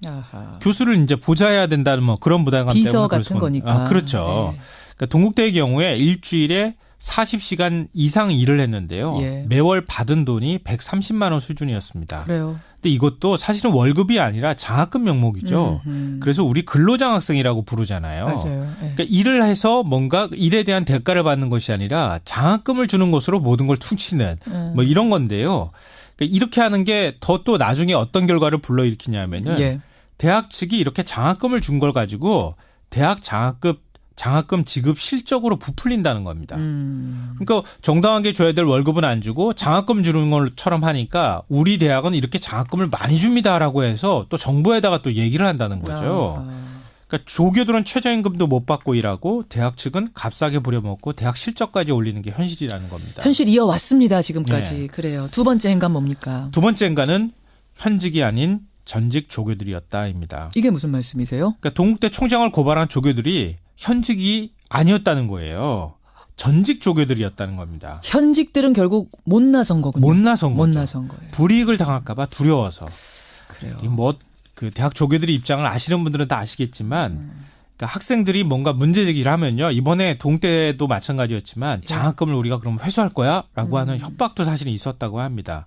교수를 이제 보좌해야 된다는 뭐 그런 부담감 때문에 비서 같은 거니까. 그렇죠. 네. 그러니까 동국대의 경우에 일주일에 40시간 이상 일을 했는데요. 예. 매월 받은 돈이 130만 원 수준이었습니다. 그래요. 근데 이것도 사실은 월급이 아니라 장학금 명목이죠. 그래서 우리 근로장학생이라고 부르잖아요. 맞아요. 네. 그러니까 일을 해서 뭔가 일에 대한 대가를 받는 것이 아니라 장학금을 주는 것으로 모든 걸 퉁치는 뭐 이런 건데요. 그러니까 이렇게 하는 게 더 또 나중에 어떤 결과를 불러일으키냐면은 예. 대학 측이 이렇게 장학금을 준 걸 가지고 대학 장학금 지급 실적으로 부풀린다는 겁니다. 그러니까 정당하게 줘야 될 월급은 안 주고 장학금 주는 것처럼 하니까 우리 대학은 이렇게 장학금을 많이 줍니다라고 해서 또 정부에다가 또 얘기를 한다는 거죠. 그러니까 조교들은 최저임금도 못 받고 일하고 대학 측은 값싸게 부려먹고 대학 실적까지 올리는 게 현실이라는 겁니다. 현실 이어왔습니다. 지금까지. 네. 그래요. 두 번째 행간 뭡니까? 두 번째 행간은 현직이 아닌 전직 조교들이었다입니다. 이게 무슨 말씀이세요? 그러니까 동국대 총장을 고발한 조교들이 현직이 아니었다는 거예요. 전직 조교들이었다는 겁니다. 현직들은 결국 못 나선 거군요. 못 나선 거죠. 못 나선 거예요. 불이익을 당할까 봐 두려워서. 그래요. 뭐 그 대학 조교들의 입장을 아시는 분들은 다 아시겠지만 그러니까 학생들이 뭔가 문제 제기를 하면요. 이번에 동대도 마찬가지였지만 장학금을 우리가 그럼 회수할 거야? 라고 하는 협박도 사실은 있었다고 합니다.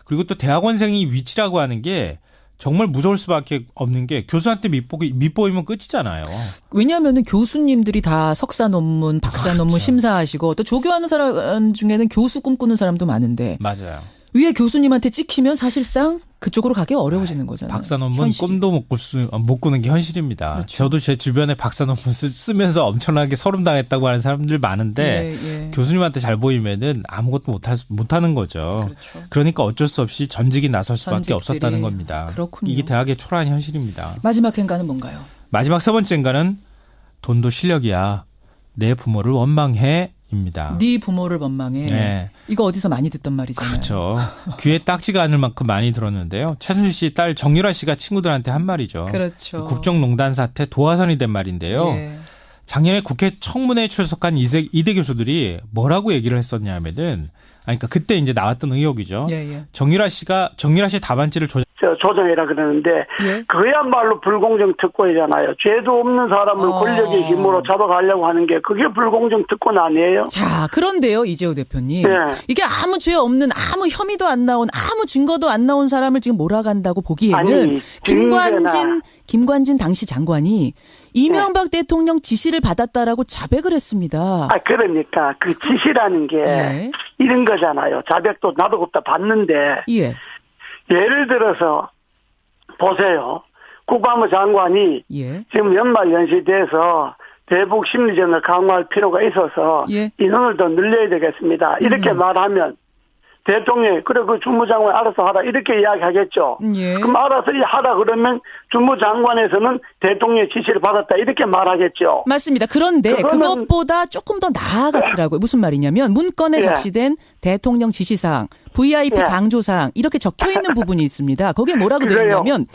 그리고 또 대학원생이 위치라고 하는 게 정말 무서울 수밖에 없는 게 교수한테 밑보이면 끝이잖아요. 왜냐하면 교수님들이 다 석사 논문, 박사 논문 그렇죠. 심사하시고 또 조교하는 사람 중에는 교수 꿈꾸는 사람도 많은데 맞아요. 위에 교수님한테 찍히면 사실상 그쪽으로 가기 어려워지는 거잖아요. 박사 논문 꿈도 못 꾸는 게 현실입니다. 그렇죠. 저도 제 주변에 박사 논문 쓰면서 엄청나게 서름당했다고 하는 사람들 많은데 교수님한테 잘 보이면은 아무것도 못하는 거죠. 그렇죠. 그러니까 어쩔 수 없이 전직이 나설 수밖에 없었다는 겁니다. 그렇군요. 이게 대학의 초라한 현실입니다. 마지막 행가는 뭔가요? 마지막 세 번째 행가는 돈도 실력이야. 내 부모를 원망해. 입니다. 네 부모를 원망해. 네. 이거 어디서 많이 듣던 말이잖아요. 그렇죠. 귀에 딱지가 않을 만큼 많이 들었는데요. 최순실 씨 딸 정유라 씨가 친구들한테 한 말이죠. 그렇죠. 국정농단 사태 도화선이 된 말인데요. 예. 작년에 국회 청문회에 출석한 이대 교수들이 뭐라고 얘기를 했었냐면은 그러니까 그때 이제 나왔던 의혹이죠. 정유라 씨 답안지를 조정이라 그러는데 그야말로 불공정 특권이잖아요. 죄도 없는 사람을 권력의 힘으로 잡아가려고 하는 게 그게 불공정 특권 아니에요? 자, 그런데요, 이재호 대표님. 이게 아무 죄 없는 아무 혐의도 안 나온 아무 증거도 안 나온 사람을 지금 몰아간다고 보기에는 김관진 당시 장관이 이명박 대통령 지시를 받았다라고 자백을 했습니다. 그러니까 그 지시라는 게 이런 거잖아요. 자백도 나도 그때 봤는데 예를 들어서 보세요. 국방부 장관이 지금 연말 연시돼서 대북 심리전을 강화할 필요가 있어서 인원을 더 늘려야 되겠습니다. 이렇게 말하면 대통령이 그래 그 주무장관 알아서 하라 이렇게 이야기하겠죠. 그럼 알아서 하라 그러면 주무장관에서는 대통령의 지시를 받았다 이렇게 말하겠죠. 맞습니다. 그런데 그것보다 조금 더 나아갔더라고요. 무슨 말이냐면 문건에 적시된 대통령 지시사항, VIP 강조사항 이렇게 적혀있는 부분이 있습니다. 거기에 뭐라고 되어 있냐면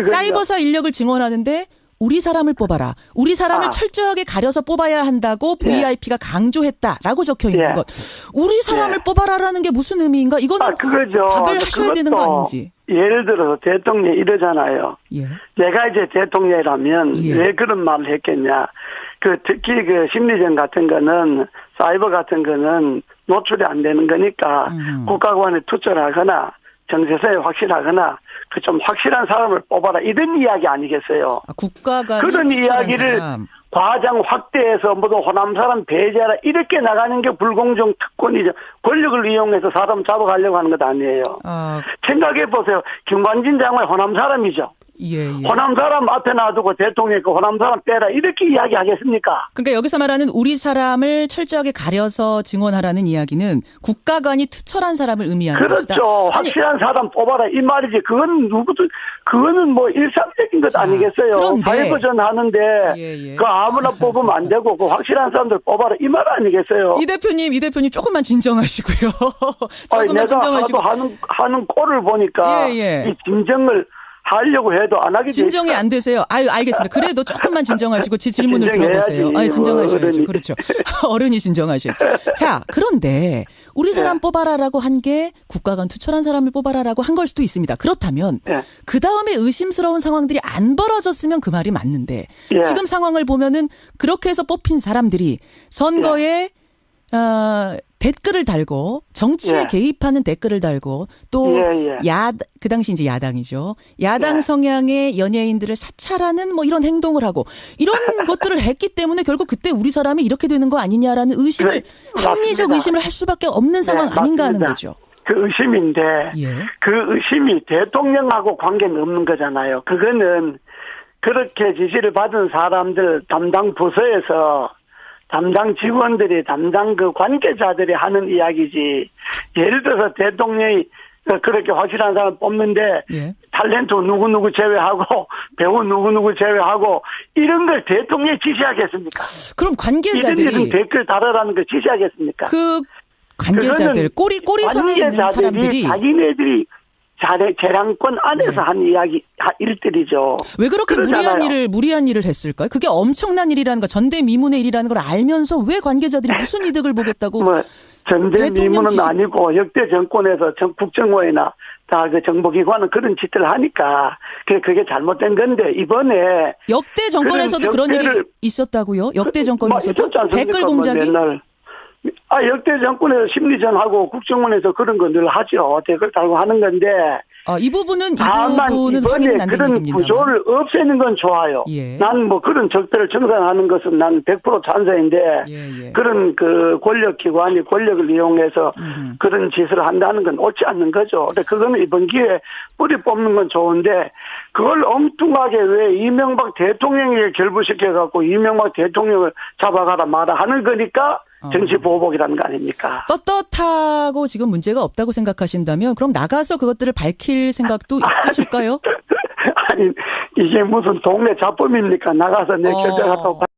사이버사 인력을 증원하는데 우리 사람을 뽑아라. 우리 사람을 철저하게 가려서 뽑아야 한다고 VIP가 강조했다라고 적혀 있는 것. 우리 사람을 뽑아라라는 게 무슨 의미인가? 이거는 답을 하셔야 되는 거 아닌지. 예를 들어서 대통령이 이러잖아요. 내가 이제 대통령이라면 왜 그런 말을 했겠냐. 특히 심리전 같은 거는 사이버 같은 거는 노출이 안 되는 거니까 국가관에 투자를 하거나 정세서에 확실하거나 그 좀 확실한 사람을 뽑아라 이런 이야기 아니겠어요? 국가가 그런 이야기를 과장 확대해서 모두 호남 사람 배제하라 이렇게 나가는 게 불공정 특권이죠. 권력을 이용해서 사람 잡아가려고 하는 것 아니에요. 생각해 보세요. 김관진 장관 호남 사람이죠. 호남 사람 앞에 놔두고 대통령이 그 호남 사람 빼라 이렇게 이야기하겠습니까? 그러니까 여기서 말하는 우리 사람을 철저하게 가려서 증언하라는 이야기는 국가관이 투철한 사람을 의미하는 것이다. 그렇죠. 확실한 사람 뽑아라 이 말이지. 그거는 뭐 일상적인 것 아니겠어요. 사회보전 하는데 그 아무나 뽑으면 안 되고 그 확실한 사람들 뽑아라 이 말 아니겠어요. 이 대표님 조금만 진정하시고요. 조금만 진정하시고 하는 꼴을 보니까 이 진정을 하려고 해도 안 하게 되니까. 진정이 안 되세요. 알겠습니다. 그래도 조금만 진정하시고 제 질문을 들어보세요. 진정하셔야죠. 그렇죠. 어른이 진정하셔야죠. 자, 그런데 우리 사람 뽑아라라고 한 게 국가간 투철한 사람을 뽑아라라고 한 걸 수도 있습니다. 그렇다면 그 다음에 의심스러운 상황들이 안 벌어졌으면 그 말이 맞는데 지금 상황을 보면은 그렇게 해서 뽑힌 사람들이 선거에 댓글을 달고 정치에 개입하는 댓글을 달고 또 그 당시 이제 야당이죠. 야당 성향의 연예인들을 사찰하는 뭐 이런 행동을 하고 이런 것들을 했기 때문에 결국 그때 우리 사람이 이렇게 되는 거 아니냐라는 의심을 합리적 의심을 할 수밖에 없는 상황 아닌가 하는 거죠. 그 의심인데 그 의심이 대통령하고 관계는 없는 거잖아요. 그거는 그렇게 지시를 받은 사람들 담당 부서에서 담당 직원들이 담당 그 관계자들이 하는 이야기지. 예를 들어서 대통령이 그렇게 확실한 사람 뽑는데 탤런트 누구누구 제외하고 배우 누구누구 제외하고 이런 걸 대통령이 지시하겠습니까? 그럼 관계자들이 댓글 달아라는 걸 지시하겠습니까? 그 관계자들 꼬리선에 있는 사람들이 자기네들이 재량권 안에서 한 일들이죠. 왜 그렇게 그러잖아요. 무리한 일을 했을까요? 그게 엄청난 일이라는 거, 전대미문의 일이라는 걸 알면서 왜 관계자들이 무슨 이득을 보겠다고? 전대미문은 아니고 역대 정권에서 국정원이나 다 그 정보기관은 그런 짓을 하니까 그게 잘못된 건데 이번에 역대 정권에서도 그런 일이 있었다고요? 역대 정권에서도 댓글 공작이? 역대 정권에서 심리전하고 국정원에서 그런 건 늘 하죠. 댓글 달고 하는 건데. 이 부분은 확인은 안 된 그런 얘기입니다. 구조를 없애는 건 좋아요. 난 뭐 그런 적폐를 정산하는 것은 난 100% 찬성인데 그런 그 권력기관이 권력을 이용해서 그런 짓을 한다는 건 옳지 않는 거죠. 근데 그거는 이번 기회에 뿌리 뽑는 건 좋은데 그걸 엉뚱하게 왜 이명박 대통령에게 결부시켜갖고 이명박 대통령을 잡아가라 마라 하는 거니까 정치 보복이라는 거 아닙니까? 떳떳하고 지금 문제가 없다고 생각하신다면 그럼 나가서 그것들을 밝힐 생각도 있으실까요? 아니 이게 무슨 동네 잡범입니까? 나가서 내 결정하다고